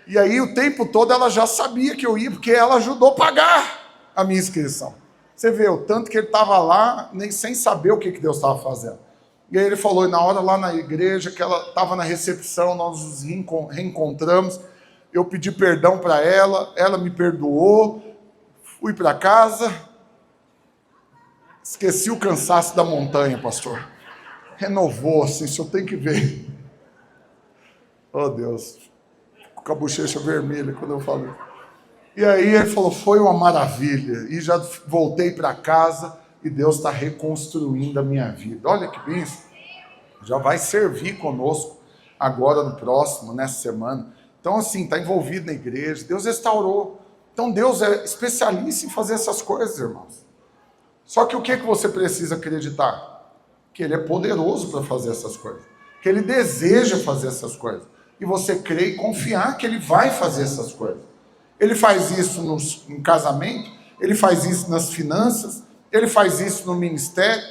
E aí o tempo todo ela já sabia que eu ia, porque ela ajudou a pagar a minha inscrição. Você vê o tanto que ele estava lá, nem sem saber o que Deus estava fazendo. E aí ele falou, e na hora lá na igreja, que ela estava na recepção, nós nos reencontramos, eu pedi perdão para ela me perdoou, fui para casa, esqueci o cansaço da montanha, pastor. Renovou, assim, o senhor tem que ver. Oh, Deus, com a bochecha vermelha quando eu falei. E aí ele falou, foi uma maravilha. E já voltei para casa e Deus está reconstruindo a minha vida. Olha que bênção. Já vai servir conosco agora no próximo, nessa semana. Então, assim, está envolvido na igreja. Deus restaurou. Então, Deus é especialista em fazer essas coisas, irmãos. Só que o que você precisa acreditar? Que Ele é poderoso para fazer essas coisas. Que Ele deseja fazer essas coisas. E você crer e confiar que Ele vai fazer essas coisas. Ele faz isso no casamento, Ele faz isso nas finanças, Ele faz isso no ministério.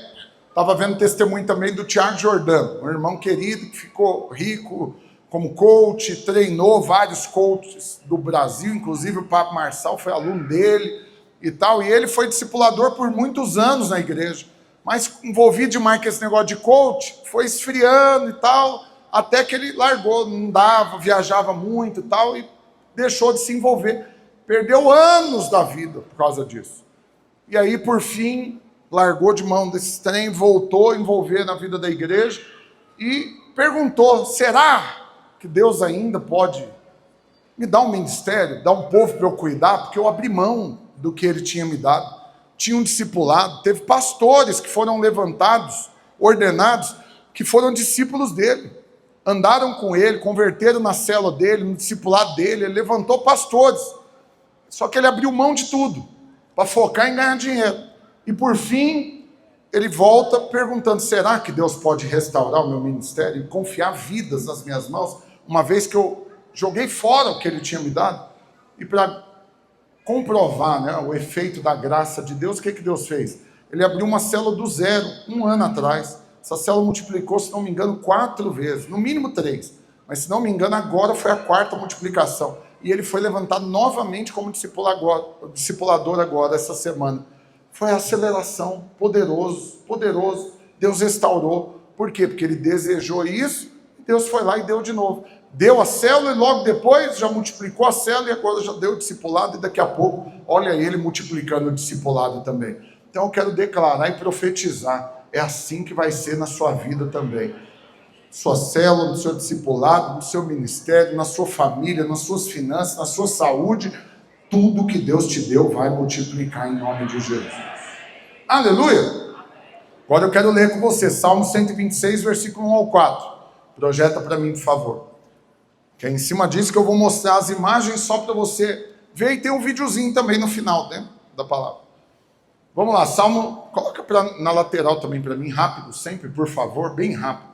Estava vendo testemunho também do Tiago Jordano, um irmão querido que ficou rico como coach, treinou vários coaches do Brasil, inclusive o Papa Marçal foi aluno dele e tal, e ele foi discipulador por muitos anos na igreja, mas envolvido demais com esse negócio de coach, foi esfriando e tal, até que ele largou, não dava, viajava muito e tal, e deixou de se envolver. Perdeu anos da vida por causa disso. E aí, por fim, largou de mão desse trem, voltou a envolver na vida da igreja e perguntou, será que Deus ainda pode me dar um ministério, dar um povo para eu cuidar? Porque eu abri mão do que Ele tinha me dado. Tinha um discipulado, teve pastores que foram levantados, ordenados, que foram discípulos dele. Andaram com ele, converteram na célula dele, no discipulado dele, ele levantou pastores. Só que ele abriu mão de tudo, para focar em ganhar dinheiro. E por fim, ele volta perguntando, será que Deus pode restaurar o meu ministério e confiar vidas nas minhas mãos, uma vez que eu joguei fora o que ele tinha me dado? E para comprovar, né, o efeito da graça de Deus, o que Deus fez? Ele abriu uma célula do zero, 1 ano atrás. Essa célula multiplicou, se não me engano, 4 vezes, no mínimo 3. Mas, se não me engano, agora foi a 4ª multiplicação. E ele foi levantado novamente como discipulador agora, essa semana. Foi a aceleração, poderoso. Deus restaurou. Por quê? Porque ele desejou isso, e Deus foi lá e deu de novo. Deu a célula e logo depois já multiplicou a célula e agora já deu o discipulado e daqui a pouco, olha ele multiplicando o discipulado também. Então eu quero declarar e profetizar, é assim que vai ser na sua vida também. sua célula, no seu discipulado, no seu ministério, na sua família, nas suas finanças, na sua saúde. Tudo que Deus te deu vai multiplicar em nome de Jesus. Aleluia! Agora eu quero ler com você Salmo 126, versículo 1 ao 4. Projeta para mim, por favor. Que é em cima disso que eu vou mostrar as imagens só para você ver, e tem um videozinho também no final, né, da palavra. Vamos lá, Salmo, coloca na lateral também para mim, rápido, sempre, por favor, bem rápido.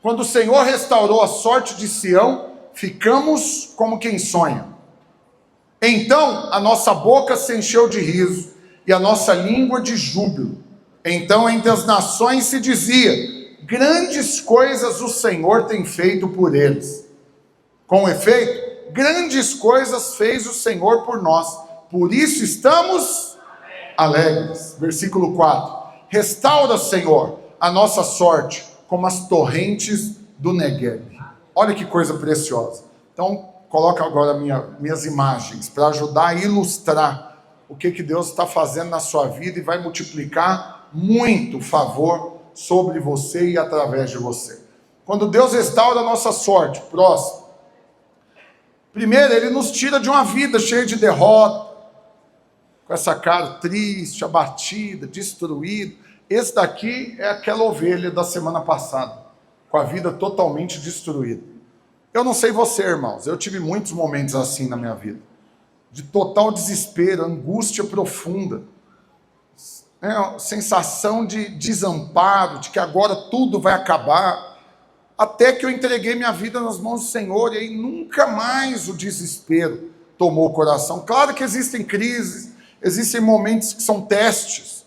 Quando o Senhor restaurou a sorte de Sião, ficamos como quem sonha. Então a nossa boca se encheu de riso e a nossa língua de júbilo. Então entre as nações se dizia: grandes coisas o Senhor tem feito por eles. Com efeito, grandes coisas fez o Senhor por nós, por isso estamos alegres. Versículo 4. Restaura, Senhor, a nossa sorte, como as torrentes do Negueb. Olha que coisa preciosa. Então, coloca agora minhas imagens, para ajudar a ilustrar o que Deus está fazendo na sua vida e vai multiplicar muito favor sobre você e através de você. Quando Deus restaura a nossa sorte, próximo. Primeiro, Ele nos tira de uma vida cheia de derrota, com essa cara triste, abatida, destruída. Esse daqui é aquela ovelha da semana passada, com a vida totalmente destruída. Eu não sei você, irmãos, eu tive muitos momentos assim na minha vida, de total desespero, angústia profunda, sensação de desamparo, de que agora tudo vai acabar, até que eu entreguei minha vida nas mãos do Senhor, e aí nunca mais o desespero tomou o coração. Claro que existem crises, existem momentos que são testes,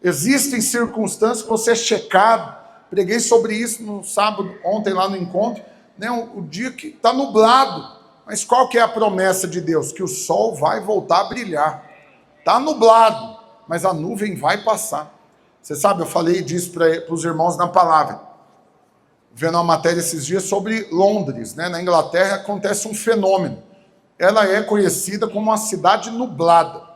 existem circunstâncias que você é checado. Preguei sobre isso no sábado, ontem lá no encontro, né? O dia que está nublado, mas qual que é a promessa de Deus? Que o sol vai voltar a brilhar. Está nublado, mas a nuvem vai passar. Você sabe, eu falei disso para os irmãos na palavra, vendo uma matéria esses dias sobre Londres, né? Na Inglaterra acontece um fenômeno. Ela é conhecida como uma cidade nublada.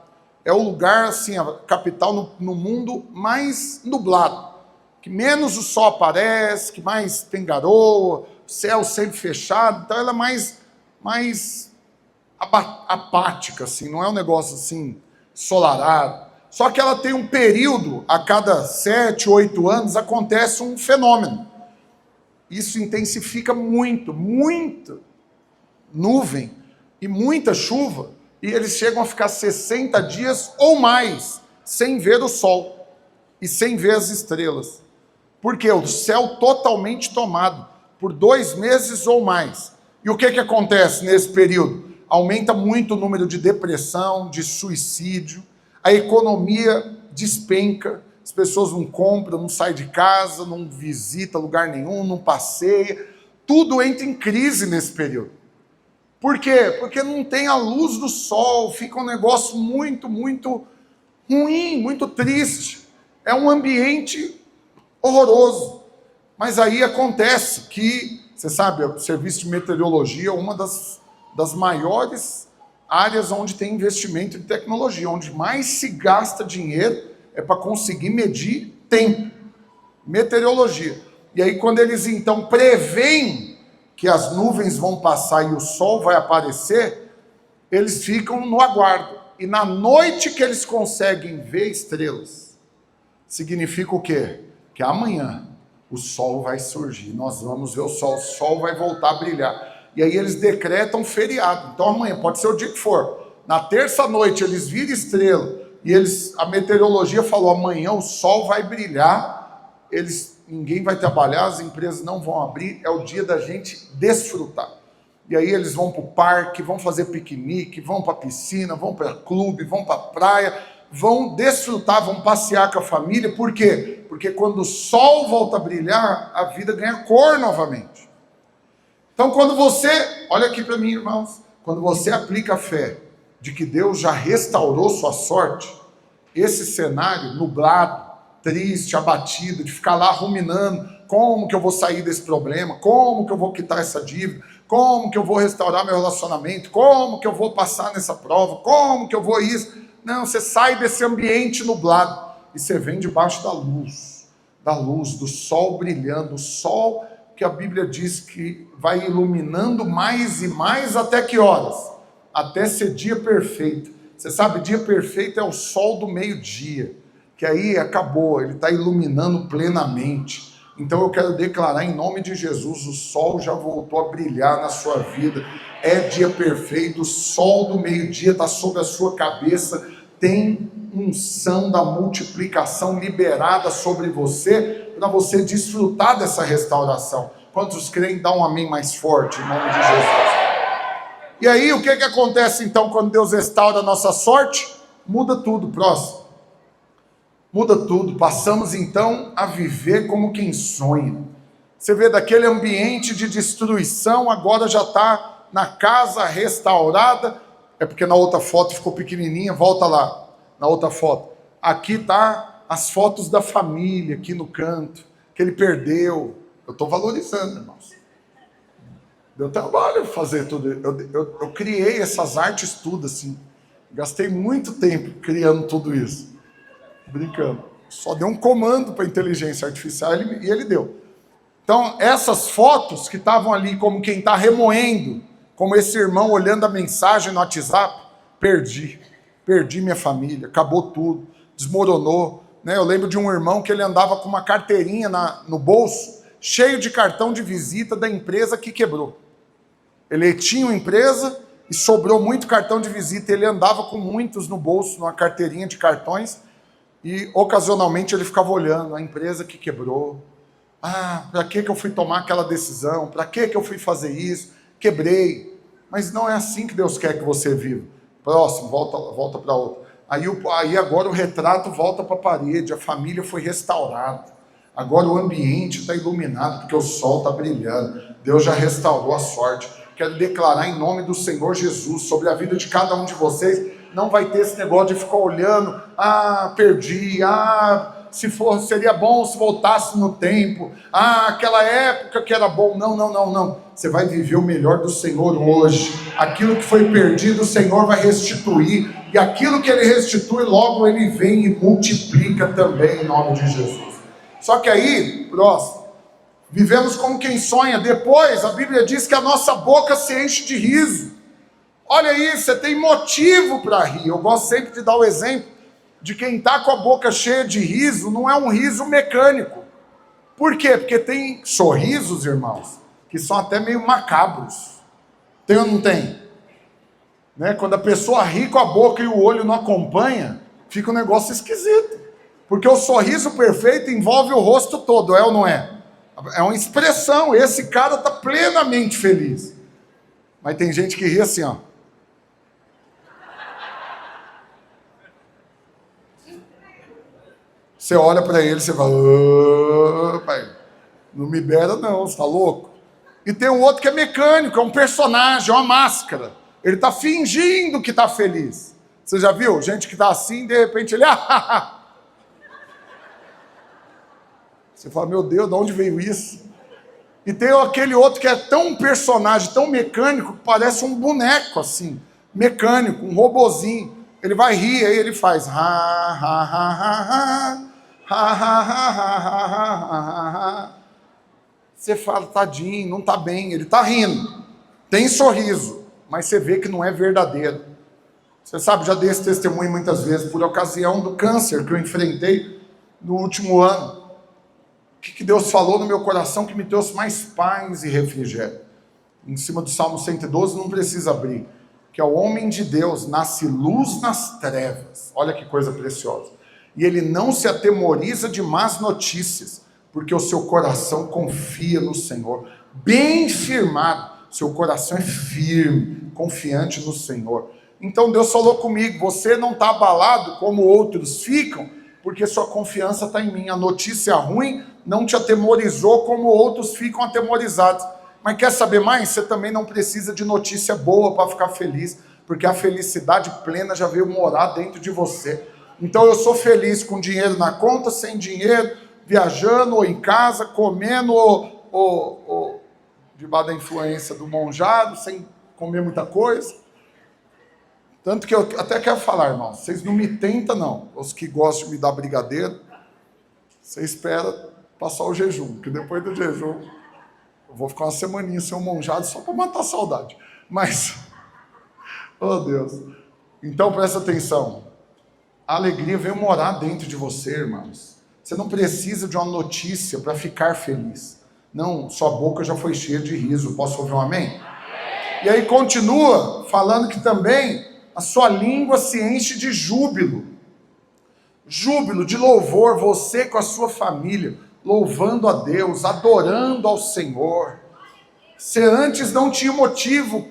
É o lugar, assim, a capital no mundo mais nublado, que menos o sol aparece, que mais tem garoa, o céu sempre fechado. Então ela é mais apática, assim, não é um negócio assim ensolarado. Só que ela tem um período, a cada 7, 8 anos acontece um fenômeno. Isso intensifica muito nuvem e muita chuva, e eles chegam a ficar 60 dias ou mais sem ver o sol e sem ver as estrelas. Porque o céu totalmente tomado por 2 meses ou mais. E o que acontece nesse período? Aumenta muito o número de depressão, de suicídio, a economia despenca, as pessoas não compram, não saem de casa, não visitam lugar nenhum, não passeia, tudo entra em crise nesse período. Por quê? Porque não tem a luz do sol, fica um negócio muito ruim, muito triste. É um ambiente horroroso. Mas aí acontece que, você sabe, o serviço de meteorologia é uma das maiores áreas onde tem investimento em tecnologia, onde mais se gasta dinheiro é para conseguir medir tempo, meteorologia. E aí quando eles então preveem que as nuvens vão passar e o sol vai aparecer, eles ficam no aguardo. E na noite que eles conseguem ver estrelas, significa o quê? Que amanhã o sol vai surgir, nós vamos ver o sol vai voltar a brilhar. E aí eles decretam feriado. Então amanhã, pode ser o dia que for, na terça-noite eles viram estrela, e a meteorologia falou, amanhã o sol vai brilhar, ninguém vai trabalhar, as empresas não vão abrir, é o dia da gente desfrutar. E aí eles vão para o parque, vão fazer piquenique, vão para a piscina, vão para clube, vão para a praia, vão desfrutar, vão passear com a família. Por quê? Porque quando o sol volta a brilhar, a vida ganha cor novamente. Então quando você, olha aqui para mim, irmãos, quando você aplica a fé de que Deus já restaurou sua sorte, esse cenário nublado, triste, abatido, de ficar lá ruminando, como que eu vou sair desse problema, como que eu vou quitar essa dívida, como que eu vou restaurar meu relacionamento, como que eu vou passar nessa prova, como que eu vou isso. Não, você sai desse ambiente nublado e você vem debaixo da luz do sol brilhando, o sol que a Bíblia diz que vai iluminando mais e mais até que horas? Até ser dia perfeito. Você sabe, dia perfeito é o sol do meio-dia, que aí acabou, ele está iluminando plenamente. Então eu quero declarar em nome de Jesus, o sol já voltou a brilhar na sua vida, é dia perfeito, o sol do meio-dia está sobre a sua cabeça, tem unção da multiplicação liberada sobre você, para você desfrutar dessa restauração. Quantos creem, dá um amém mais forte em nome de Jesus. E aí, o que acontece então quando Deus restaura a nossa sorte? Muda tudo, próximo. Muda tudo, passamos então a viver como quem sonha. Você vê, daquele ambiente de destruição, agora já está na casa restaurada. É porque na outra foto ficou pequenininha, volta lá, na outra foto. Aqui tá as fotos da família, aqui no canto, que ele perdeu. Eu estou valorizando, irmãos. Deu trabalho fazer tudo. Eu criei essas artes tudo assim. Gastei muito tempo criando tudo isso. Brincando. Só deu um comando para a inteligência artificial e ele deu. Então, essas fotos que estavam ali como quem está remoendo, como esse irmão olhando a mensagem no WhatsApp, perdi minha família, acabou tudo, desmoronou. Né? Eu lembro de um irmão que ele andava com uma carteirinha no bolso, cheio de cartão de visita da empresa que quebrou. Ele tinha uma empresa e sobrou muito cartão de visita, ele andava com muitos no bolso, numa carteirinha de cartões, e ocasionalmente ele ficava olhando a empresa que quebrou. Para que eu fui tomar aquela decisão? Para que eu fui fazer isso? Quebrei. Mas não é assim que Deus quer que você viva. Próximo, volta para outro. Aí agora o retrato volta para a parede, a família foi restaurada. Agora o ambiente está iluminado, porque o sol está brilhando. Deus já restaurou a sorte. Quero declarar em nome do Senhor Jesus sobre a vida de cada um de vocês. Não vai ter esse negócio de ficar olhando, perdi, seria bom se voltasse no tempo, aquela época que era bom. Não. Você vai viver o melhor do Senhor hoje. Aquilo que foi perdido, o Senhor vai restituir. E aquilo que Ele restitui, logo Ele vem e multiplica também em nome de Jesus. Só que aí, próximo, vivemos como quem sonha. Depois, a Bíblia diz que a nossa boca se enche de riso. Olha aí, você tem motivo para rir. Eu gosto sempre de dar o exemplo de quem está com a boca cheia de riso, não é um riso mecânico. Por quê? Porque tem sorrisos, irmãos, que são até meio macabros. Tem ou não tem? Né? Quando a pessoa ri com a boca e o olho não acompanha, fica um negócio esquisito. Porque o sorriso perfeito envolve o rosto todo, é ou não é? É uma expressão, esse cara está plenamente feliz. Mas tem gente que ri assim, ó. Você olha para ele, você fala, pai, não me beira não, você tá louco? E tem um outro que é mecânico, é um personagem, é uma máscara. Ele está fingindo que está feliz. Você já viu? Gente que está assim, de repente ele... Você fala, meu Deus, de onde veio isso? E tem aquele outro que é tão personagem, tão mecânico, que parece um boneco assim, mecânico, um robozinho. Ele vai rir, aí ele faz Você fala, tadinho, não tá bem, ele tá rindo. Tem sorriso, mas você vê que não é verdadeiro. Você sabe, já dei esse testemunho muitas vezes, por ocasião do câncer que eu enfrentei no último ano. O que Deus falou no meu coração que me trouxe mais paz e refrigério? Em cima do Salmo 112, não precisa abrir. Que é o homem de Deus, nasce luz nas trevas. Olha que coisa preciosa. E ele não se atemoriza de más notícias, porque o seu coração confia no Senhor. Bem firmado, seu coração é firme, confiante no Senhor. Então Deus falou comigo, você não está abalado como outros ficam, porque sua confiança está em mim. A notícia ruim não te atemorizou como outros ficam atemorizados. Mas quer saber mais? Você também não precisa de notícia boa para ficar feliz, porque a felicidade plena já veio morar dentro de você. Então eu sou feliz com dinheiro na conta, sem dinheiro, viajando, ou em casa, comendo, ou debaixo da influência do monjado, sem comer muita coisa. Tanto que eu até quero falar, irmãos, vocês não me tentam não, os que gostam de me dar brigadeiro, você espera passar o jejum, que depois do jejum Eu vou ficar uma semaninha sem um monjado só para matar a saudade. Mas, oh Deus. Então presta atenção. A alegria veio morar dentro de você, irmãos. Você não precisa de uma notícia para ficar feliz. Não, sua boca já foi cheia de riso. Posso ouvir um amém? E aí continua falando que também a sua língua se enche de júbilo. Júbilo, de louvor, você com a sua família, louvando a Deus, adorando ao Senhor. Você antes não tinha motivo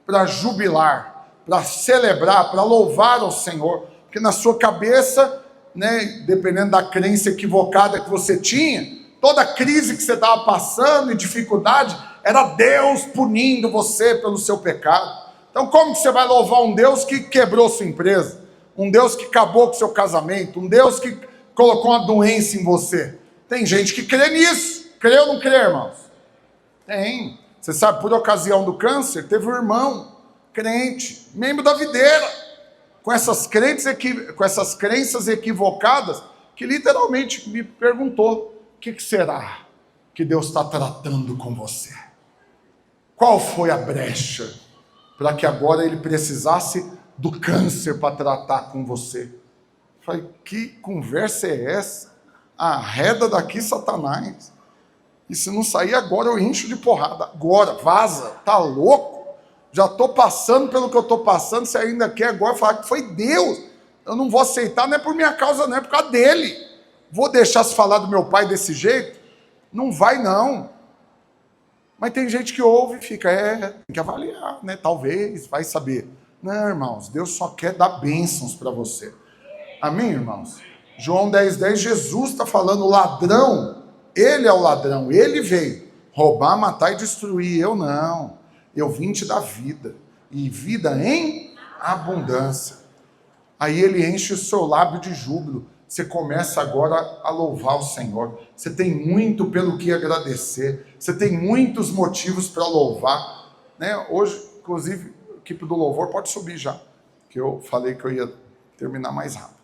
para jubilar, para celebrar, para louvar ao Senhor, porque na sua cabeça, né, dependendo da crença equivocada que você tinha, toda crise que você estava passando e dificuldade, era Deus punindo você pelo seu pecado. Então como que você vai louvar um Deus que quebrou sua empresa? Um Deus que acabou com o seu casamento? Um Deus que colocou uma doença em você? Tem gente que crê nisso. Crê ou não crê, irmãos? Tem. Você sabe, por ocasião do câncer, teve um irmão crente, membro da videira, com essas crenças equivocadas, que literalmente me perguntou: o que será que Deus está tratando com você? Qual foi a brecha para que agora ele precisasse do câncer para tratar com você? Eu falei: que conversa é essa? Arreda daqui, Satanás. E se não sair agora, eu encho de porrada. Agora, vaza, tá louco? Já estou passando pelo que eu estou passando, você ainda quer agora falar que foi Deus. Eu não vou aceitar, não é por minha causa, não é por causa dele. Vou deixar se falar do meu pai desse jeito? Não vai, não. Mas tem gente que ouve e fica, tem que avaliar, né? Talvez, vai saber. Não, irmãos, Deus só quer dar bênçãos para você. Amém, irmãos? João 10:10, Jesus está falando, o ladrão, ele é o ladrão, ele veio roubar, matar e destruir. Eu não. Eu vim te dar vida, e vida em abundância. Aí ele enche o seu lábio de júbilo. Você começa agora a louvar o Senhor. Você tem muito pelo que agradecer. Você tem muitos motivos para louvar, né? Hoje, inclusive, a equipe do louvor pode subir já, que eu falei que eu ia terminar mais rápido.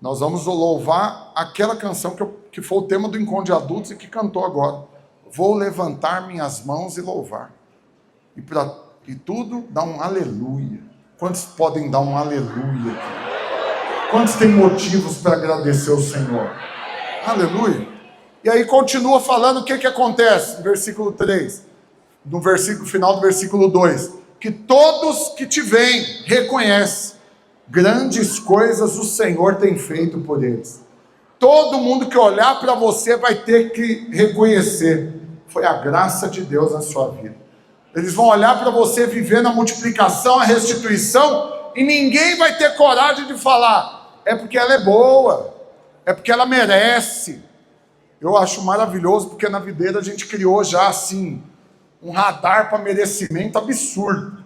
Nós vamos louvar aquela canção que foi o tema do encontro de adultos e que cantou agora. Vou levantar minhas mãos e louvar. E tudo dá um aleluia. Quantos podem dar um aleluia aqui? Quantos têm motivos para agradecer ao Senhor? Aleluia. E aí continua falando o que acontece no versículo 3. No versículo final do versículo 2. Que todos que te veem reconhecem. Grandes coisas o Senhor tem feito por eles. Todo mundo que olhar para você vai ter que reconhecer. Foi a graça de Deus na sua vida. Eles vão olhar para você vivendo a multiplicação, a restituição, e ninguém vai ter coragem de falar, é porque ela é boa, é porque ela merece. Eu acho maravilhoso, porque na videira a gente criou já assim, um radar para merecimento absurdo.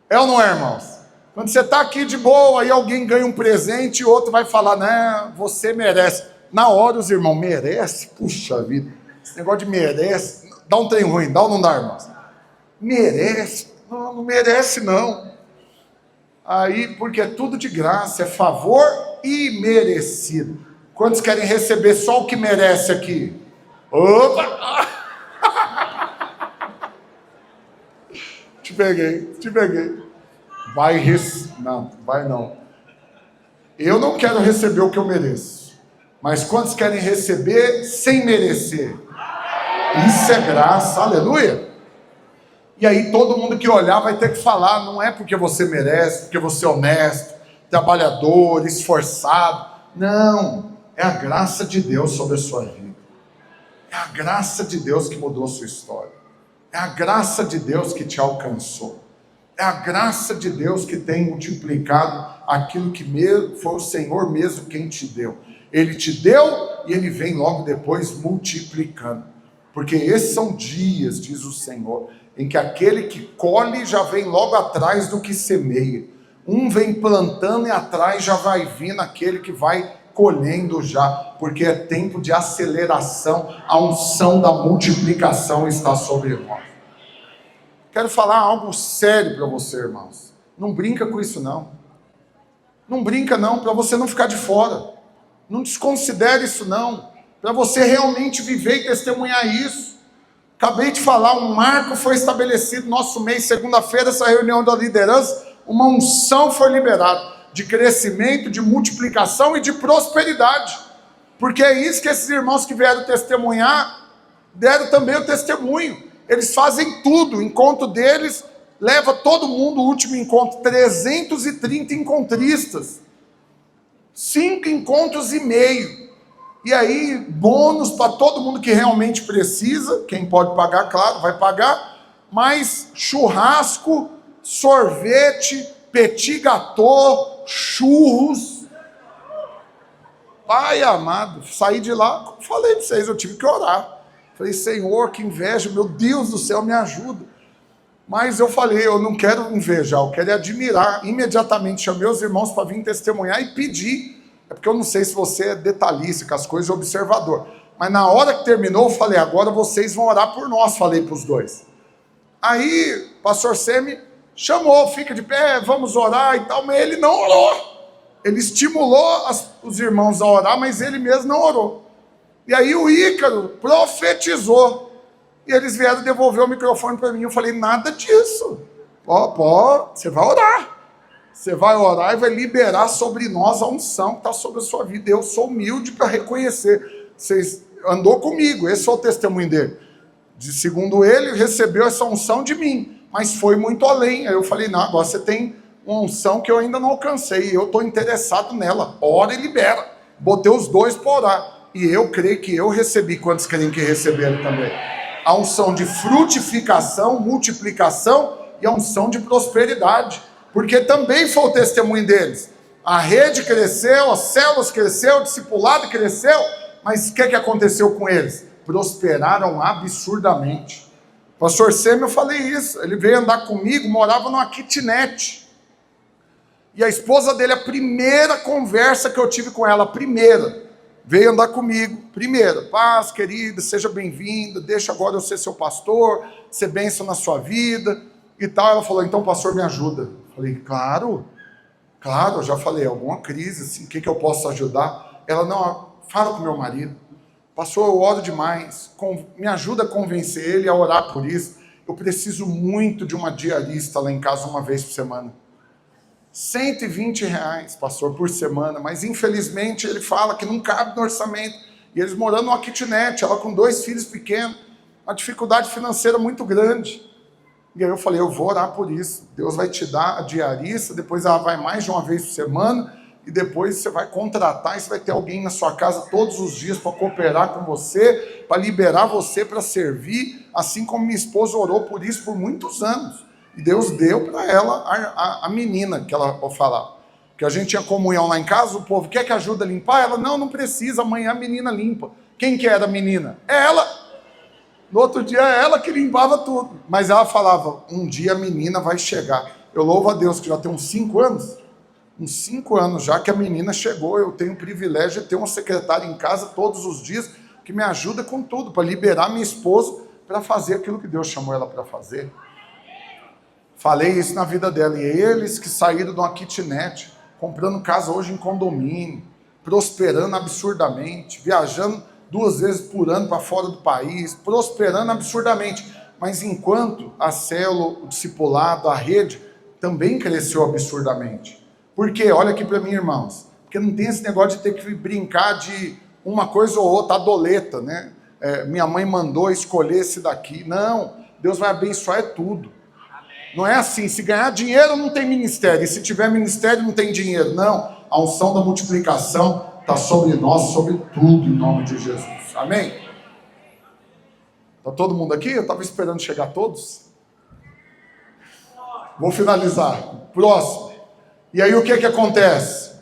É ou não é, irmãos? Quando você está aqui de boa e alguém ganha um presente e outro vai falar, né, você merece. Na hora os irmãos, merece? Puxa vida, esse negócio de merece, dá um trem ruim, dá ou não dá, irmãos? Merece? Não, não merece não. Aí, porque é tudo de graça, é favor imerecido. Quantos querem receber só o que merece aqui? Opa! Te peguei. Não, vai não. Eu não quero receber o que eu mereço. Mas quantos querem receber sem merecer? Isso é graça, aleluia. E aí todo mundo que olhar vai ter que falar, não é porque você merece, porque você é honesto, trabalhador, esforçado. Não, é a graça de Deus sobre a sua vida. É a graça de Deus que mudou a sua história. É a graça de Deus que te alcançou. É a graça de Deus que tem multiplicado aquilo que foi o Senhor mesmo quem te deu. Ele te deu e ele vem logo depois multiplicando. Porque esses são dias, diz o Senhor, em que aquele que colhe já vem logo atrás do que semeia. Um vem plantando e atrás já vai vindo aquele que vai colhendo já, porque é tempo de aceleração, a unção da multiplicação está sobre nós. Quero falar algo sério para você, irmãos. Não brinca com isso não. Não brinca não, para você não ficar de fora. Não desconsidere isso não, para você realmente viver e testemunhar isso. Acabei de falar, um marco foi estabelecido no nosso mês, segunda-feira, essa reunião da liderança, uma unção foi liberada de crescimento, de multiplicação e de prosperidade. Porque é isso que esses irmãos que vieram testemunhar, deram também o testemunho. Eles fazem tudo, o encontro deles leva todo mundo, o último encontro, 330 encontristas. 5 encontros e meio. E aí, bônus para todo mundo que realmente precisa, quem pode pagar, claro, vai pagar, mas churrasco, sorvete, petit gâteau, churros. Pai amado, saí de lá, como falei para vocês, eu tive que orar. Falei, Senhor, que inveja, meu Deus do céu, me ajuda. Mas eu falei, eu não quero invejar, eu quero admirar. Imediatamente chamei os irmãos para vir testemunhar e pedir. É porque eu não sei se você é detalhista com as coisas, observador. Mas na hora que terminou, eu falei, agora vocês vão orar por nós, falei para os dois. Aí, o pastor Semi chamou, fica de pé, vamos orar e tal, mas ele não orou. Ele estimulou os irmãos a orar, mas ele mesmo não orou. E aí o Ícaro profetizou. E eles vieram devolver o microfone para mim. Eu falei, nada disso. Você vai orar. Você vai orar e vai liberar sobre nós a unção que está sobre a sua vida. Eu sou humilde para reconhecer. Vocês andou comigo, esse é o testemunho dele. Segundo ele, recebeu essa unção de mim, mas foi muito além. Aí eu falei, não, agora você tem uma unção que eu ainda não alcancei. Eu estou interessado nela. Ora e libera. Botei os dois para orar. E eu creio que eu recebi. Quantos creem que receberam também? A unção de frutificação, multiplicação e a unção de prosperidade. Porque também foi o testemunho deles. A rede cresceu, as células cresceu, o discipulado cresceu, mas o que aconteceu com eles? Prosperaram absurdamente. Pastor Semi, eu falei isso, ele veio andar comigo, morava numa kitnet. E a esposa dele, a primeira conversa que eu tive com ela, veio andar comigo, paz, querida, seja bem-vinda, deixa agora eu ser seu pastor, ser bênção na sua vida e tal. Ela falou, então pastor, me ajuda. Eu falei, claro, eu já falei, alguma crise, assim, o que eu posso ajudar? Ela, não, fala com meu marido, pastor, eu oro demais, me ajuda a convencer ele a orar por isso. Eu preciso muito de uma diarista lá em casa uma vez por semana. R$120, pastor, por semana, mas infelizmente ele fala que não cabe no orçamento, e eles morando numa kitnet, ela com 2 filhos pequenos, uma dificuldade financeira muito grande. E aí eu falei, eu vou orar por isso, Deus vai te dar a diarista, depois ela vai mais de uma vez por semana, e depois você vai contratar, e você vai ter alguém na sua casa todos os dias para cooperar com você, para liberar você para servir, assim como minha esposa orou por isso por muitos anos. E Deus deu para ela a menina que ela falava. Que a gente tinha comunhão lá em casa, o povo quer que ajude a limpar? Ela, não precisa, amanhã a menina limpa. Quem que era a menina? É ela. No outro dia é ela que limpava tudo. Mas ela falava, um dia a menina vai chegar. Eu louvo a Deus que já tem uns 5 anos. Uns 5 anos já que a menina chegou. Eu tenho o privilégio de ter uma secretária em casa todos os dias que me ajuda com tudo, para liberar minha esposa para fazer aquilo que Deus chamou ela para fazer. Falei isso na vida dela. E eles que saíram de uma kitnet, comprando casa hoje em condomínio, prosperando absurdamente, viajando 2 vezes por ano para fora do país, prosperando absurdamente. Mas enquanto a célula, o discipulado, a rede, também cresceu absurdamente. Por quê? Olha aqui para mim, irmãos. Porque não tem esse negócio de ter que brincar de uma coisa ou outra, a doleta, né? Minha mãe mandou escolher esse daqui. Não, Deus vai abençoar tudo. Não é assim, se ganhar dinheiro não tem ministério, e se tiver ministério não tem dinheiro. Não, a unção da multiplicação está sobre nós, sobre tudo, em nome de Jesus. Amém? Está todo mundo aqui? Eu estava esperando chegar todos. Vou finalizar. Próximo. E aí o que acontece?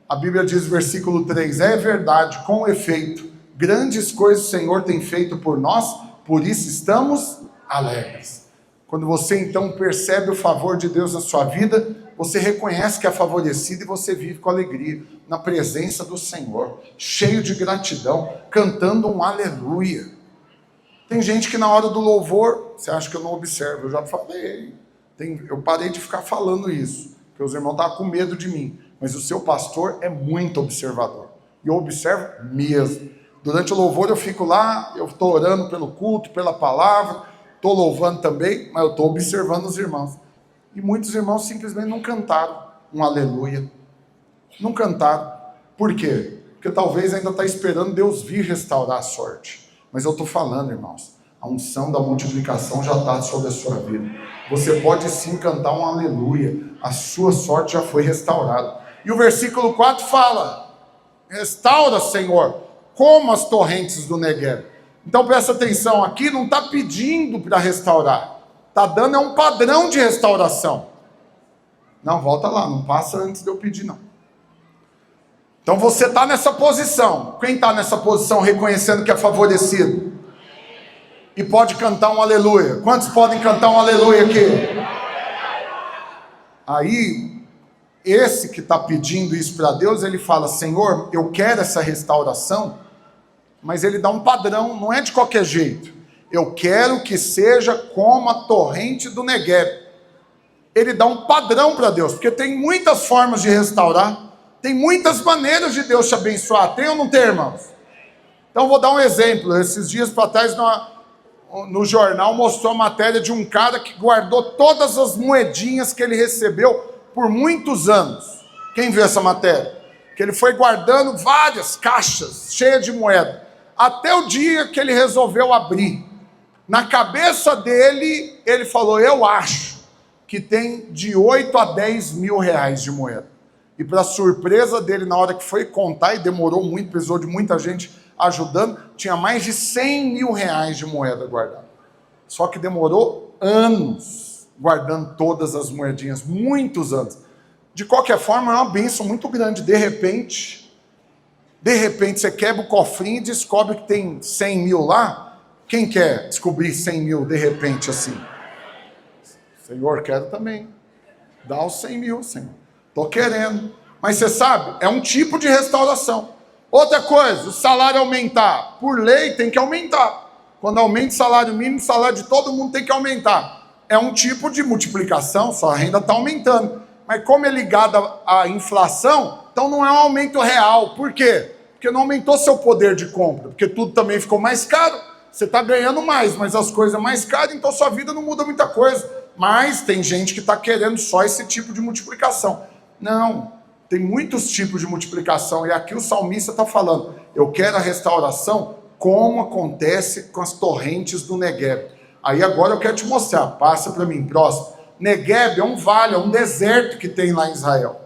A Bíblia diz, versículo 3, é verdade, com efeito, grandes coisas o Senhor tem feito por nós, por isso estamos alegres. Quando você então percebe o favor de Deus na sua vida, você reconhece que é favorecido e você vive com alegria, na presença do Senhor, cheio de gratidão, cantando um aleluia. Tem gente que na hora do louvor, você acha que eu não observo, eu já falei, eu parei de ficar falando isso, porque os irmãos estavam com medo de mim, mas o seu pastor é muito observador, e eu observo mesmo. Durante o louvor eu fico lá, eu estou orando pelo culto, pela palavra, estou louvando também, mas eu estou observando os irmãos. E muitos irmãos simplesmente não cantaram um aleluia. Não cantaram. Por quê? Porque talvez ainda está esperando Deus vir restaurar a sorte. Mas eu estou falando, irmãos, a unção da multiplicação já está sobre a sua vida. Você pode sim cantar um aleluia. A sua sorte já foi restaurada. E o versículo 4 fala: restaura, Senhor, como as torrentes do Negueb. Então presta atenção, aqui não está pedindo para restaurar. Está dando um padrão de restauração. Não, volta lá, não passa antes de eu pedir, não. Então você está nessa posição. Quem está nessa posição reconhecendo que é favorecido? E pode cantar um aleluia. Quantos podem cantar um aleluia aqui? Aí, esse que está pedindo isso para Deus, ele fala: Senhor, eu quero essa restauração, mas ele dá um padrão, não é de qualquer jeito. Eu quero que seja como a torrente do Negueb. Ele dá um padrão para Deus, porque tem muitas formas de restaurar, tem muitas maneiras de Deus te abençoar. Tem ou não tem, irmãos? Então vou dar um exemplo. Esses dias para trás no jornal mostrou a matéria de um cara que guardou todas as moedinhas que ele recebeu por muitos anos. Quem viu essa matéria? Que ele foi guardando várias caixas cheias de moeda, até o dia que ele resolveu abrir. Na cabeça dele, ele falou: eu acho que tem de 8 a 10 mil reais de moeda. E para surpresa dele, na hora que foi contar, e demorou muito, precisou de muita gente ajudando, tinha mais de 100 mil reais de moeda guardada. Só que demorou anos guardando todas as moedinhas, muitos anos. De qualquer forma, é uma bênção muito grande. De repente você quebra o cofrinho e descobre que tem 100 mil lá. Quem quer descobrir 100 mil de repente assim? Senhor, quero também. Dá os 100 mil, Senhor. Estou querendo. Mas você sabe, é um tipo de restauração. Outra coisa, o salário aumentar. Por lei tem que aumentar. Quando aumenta o salário mínimo, o salário de todo mundo tem que aumentar. É um tipo de multiplicação, sua renda está aumentando. Mas como é ligada à inflação, então não é um aumento real. Por quê? Porque não aumentou seu poder de compra. Porque tudo também ficou mais caro. Você está ganhando mais, mas as coisas mais caras, então sua vida não muda muita coisa. Mas tem gente que está querendo só esse tipo de multiplicação. Não, tem muitos tipos de multiplicação. E aqui o salmista está falando: eu quero a restauração como acontece com as torrentes do Negueb. Aí agora eu quero te mostrar, passa para mim, próximo. Negueb é um vale, é um deserto que tem lá em Israel,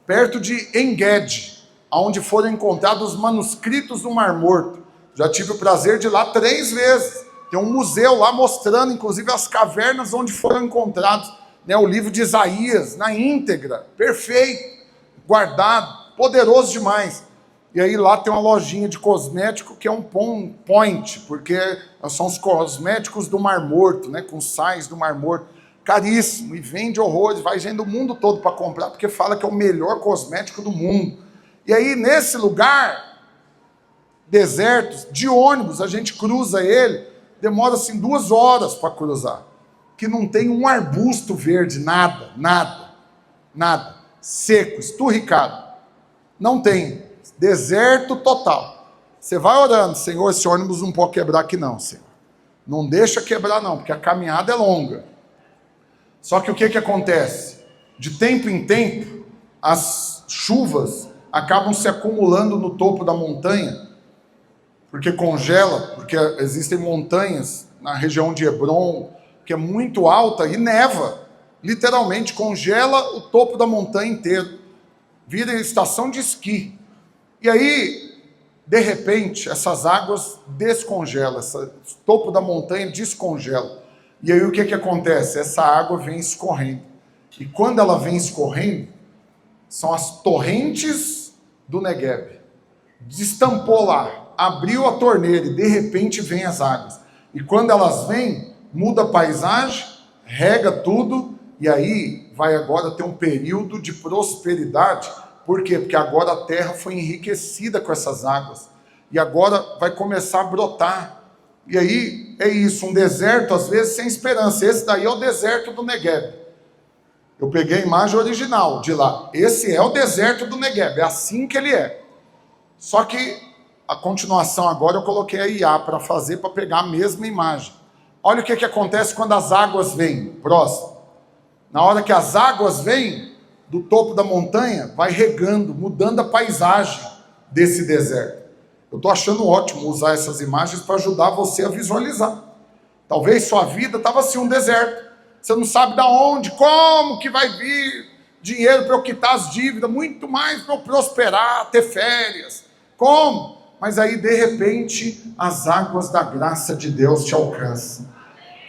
perto de En-Gedi, onde foram encontrados os manuscritos do Mar Morto. Já tive o prazer de ir lá 3 vezes. Tem um museu lá mostrando, inclusive, as cavernas onde foram encontrados, né, o livro de Isaías, na íntegra, perfeito, guardado, poderoso demais. E aí lá tem uma lojinha de cosmético que é um point, porque são os cosméticos do Mar Morto, né, com sais do Mar Morto. Caríssimo, e vende horrores, vai gente do mundo todo para comprar, porque fala que é o melhor cosmético do mundo. E aí, nesse lugar, desertos, de ônibus, a gente cruza ele, demora assim 2 horas para cruzar, que não tem um arbusto verde, nada, seco, esturricado, não tem, deserto total. Você vai orando: Senhor, esse ônibus não pode quebrar aqui não, Senhor, não deixa quebrar não, porque a caminhada é longa. Só que o que acontece? De tempo em tempo, as chuvas acabam se acumulando no topo da montanha, porque congela, porque existem montanhas na região de Hebron, que é muito alta, e neva, literalmente congela o topo da montanha inteiro, vira estação de esqui. E aí, de repente, essas águas descongelam, o topo da montanha descongela. E aí o que acontece? Essa água vem escorrendo. E quando ela vem escorrendo, são as torrentes do Negueb. Destampou lá, abriu a torneira e de repente vem as águas. E quando elas vêm, muda a paisagem, rega tudo, e aí vai agora ter um período de prosperidade. Por quê? Porque agora a terra foi enriquecida com essas águas. E agora vai começar a brotar. E aí é isso, um deserto às vezes sem esperança. Esse daí é o deserto do Negueb. Eu peguei a imagem original de lá. Esse é o deserto do Negueb, é assim que ele é. Só que a continuação agora eu coloquei a IA para fazer, para pegar a mesma imagem. Olha o que acontece quando as águas vêm. Próximo. Na hora que as águas vêm do topo da montanha, vai regando, mudando a paisagem desse deserto. Eu estou achando ótimo usar essas imagens para ajudar você a visualizar. Talvez sua vida estava assim, um deserto. Você não sabe de onde, como que vai vir dinheiro para eu quitar as dívidas, muito mais para eu prosperar, ter férias. Como? Mas aí, de repente, as águas da graça de Deus te alcançam.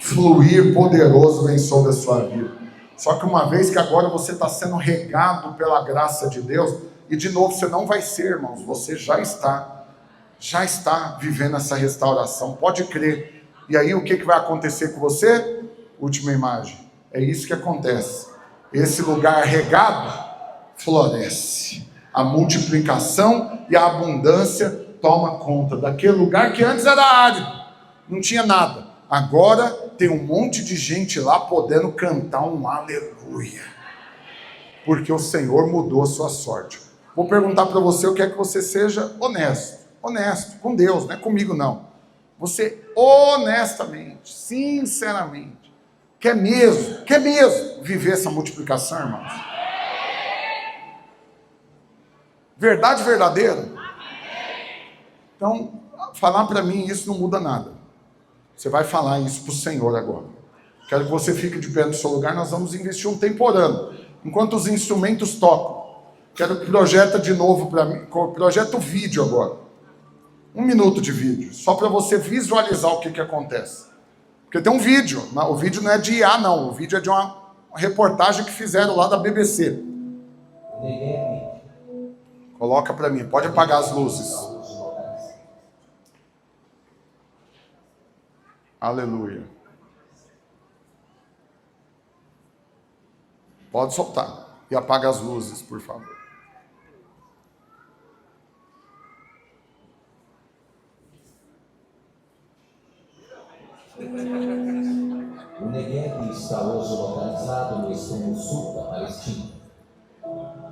Fluir poderoso vem sobre a sua vida. Só que uma vez que agora você está sendo regado pela graça de Deus, e de novo, você não vai ser, irmãos, você já está vivendo essa restauração, pode crer. E aí o que vai acontecer com você? Última imagem. É isso que acontece. Esse lugar regado floresce. A multiplicação e a abundância toma conta daquele lugar que antes era árido, não tinha nada. Agora tem um monte de gente lá podendo cantar um aleluia, porque o Senhor mudou a sua sorte. Vou perguntar para você, eu quero que você seja honesto com Deus, não é comigo não. Você honestamente, sinceramente, quer mesmo viver essa multiplicação, irmãos? Verdade verdadeira? Então, falar para mim isso não muda nada. Você vai falar isso para o Senhor agora. Quero que você fique de pé no seu lugar, nós vamos investir um tempo orando. Enquanto os instrumentos tocam, quero que projeta de novo para mim, projeta o vídeo agora. 1 minuto de vídeo, só para você visualizar o que acontece. Porque tem um vídeo, o vídeo não é de IA não, o vídeo é de uma reportagem que fizeram lá da BBC. Coloca para mim, pode apagar as luzes. Aleluia. Pode soltar. E apaga as luzes, por favor.
O Negev está hoje localizado no extremo sul da Palestina.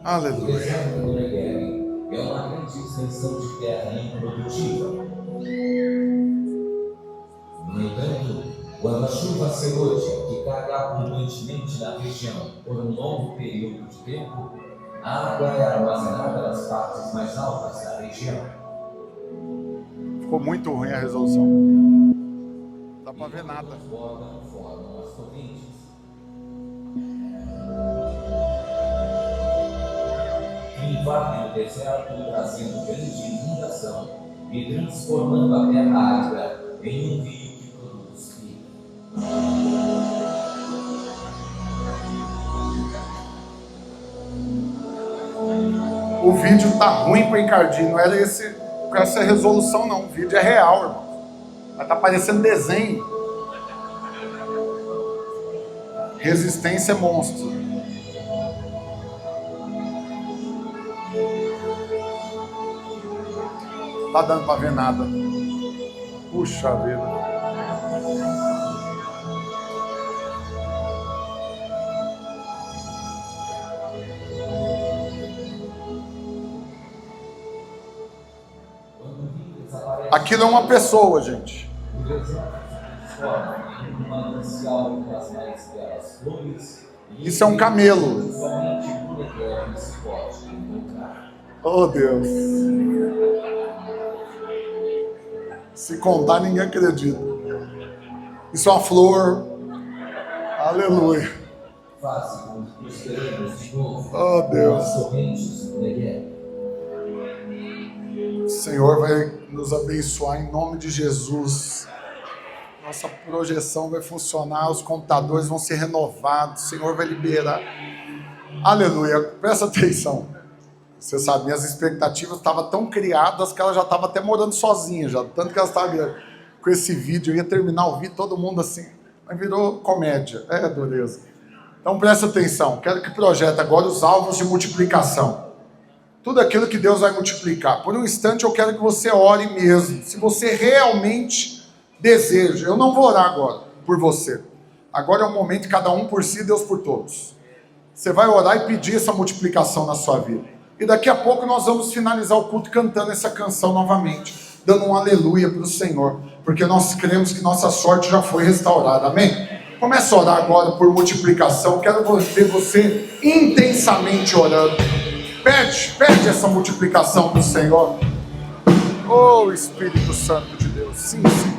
Aleluia.
O deserto do Negev é uma grande extensão de terra improdutiva. No entanto, quando a chuva serôdia, que cai abundantemente na região por um longo período de tempo, a água é armazenada nas partes mais altas da região.
Ficou muito ruim a resolução. Não dá para ver nada.
Formam as correntes. Que invadem o deserto, trazendo grande inundação e transformando a terra árida em um rio que produz vida.
O vídeo tá ruim para Ricardinho, não era com essa resolução não, o vídeo é real, irmão. Mas tá parecendo desenho. Resistência monstro. Tá dando para ver nada. Puxa vida. Aquilo é uma pessoa, gente.
O deserto se transforma em um manancial das mais belas flores.
Isso é um camelo.
Somente o Negev se pode encontrar.
Oh, Deus. Se contar, ninguém acredita. Isso é uma flor. Aleluia.
Faça com que prosperemos de novo.
Oh, Deus.
As correntes do Negev.
O Senhor vai nos abençoar em nome de Jesus. Nossa projeção vai funcionar, os computadores vão ser renovados, o Senhor vai liberar. Aleluia, presta atenção. Você sabe, minhas expectativas estavam tão criadas que ela já estava até morando sozinha, já, tanto que ela estava com esse vídeo, eu ia terminar o vídeo, todo mundo assim, mas virou comédia, dureza. Então presta atenção, quero que projete agora os alvos de multiplicação. Tudo aquilo que Deus vai multiplicar. Por um instante eu quero que você ore mesmo. Se você realmente deseja. Eu não vou orar agora por você. Agora é o momento de cada um por si, Deus por todos. Você vai orar e pedir essa multiplicação na sua vida. E daqui a pouco nós vamos finalizar o culto cantando essa canção novamente, dando um aleluia para o Senhor, porque nós cremos que nossa sorte já foi restaurada, amém? Começa a orar agora por multiplicação, quero ver você intensamente orando. Pede essa multiplicação do Senhor. Oh, Espírito Santo de Deus, sim, sim.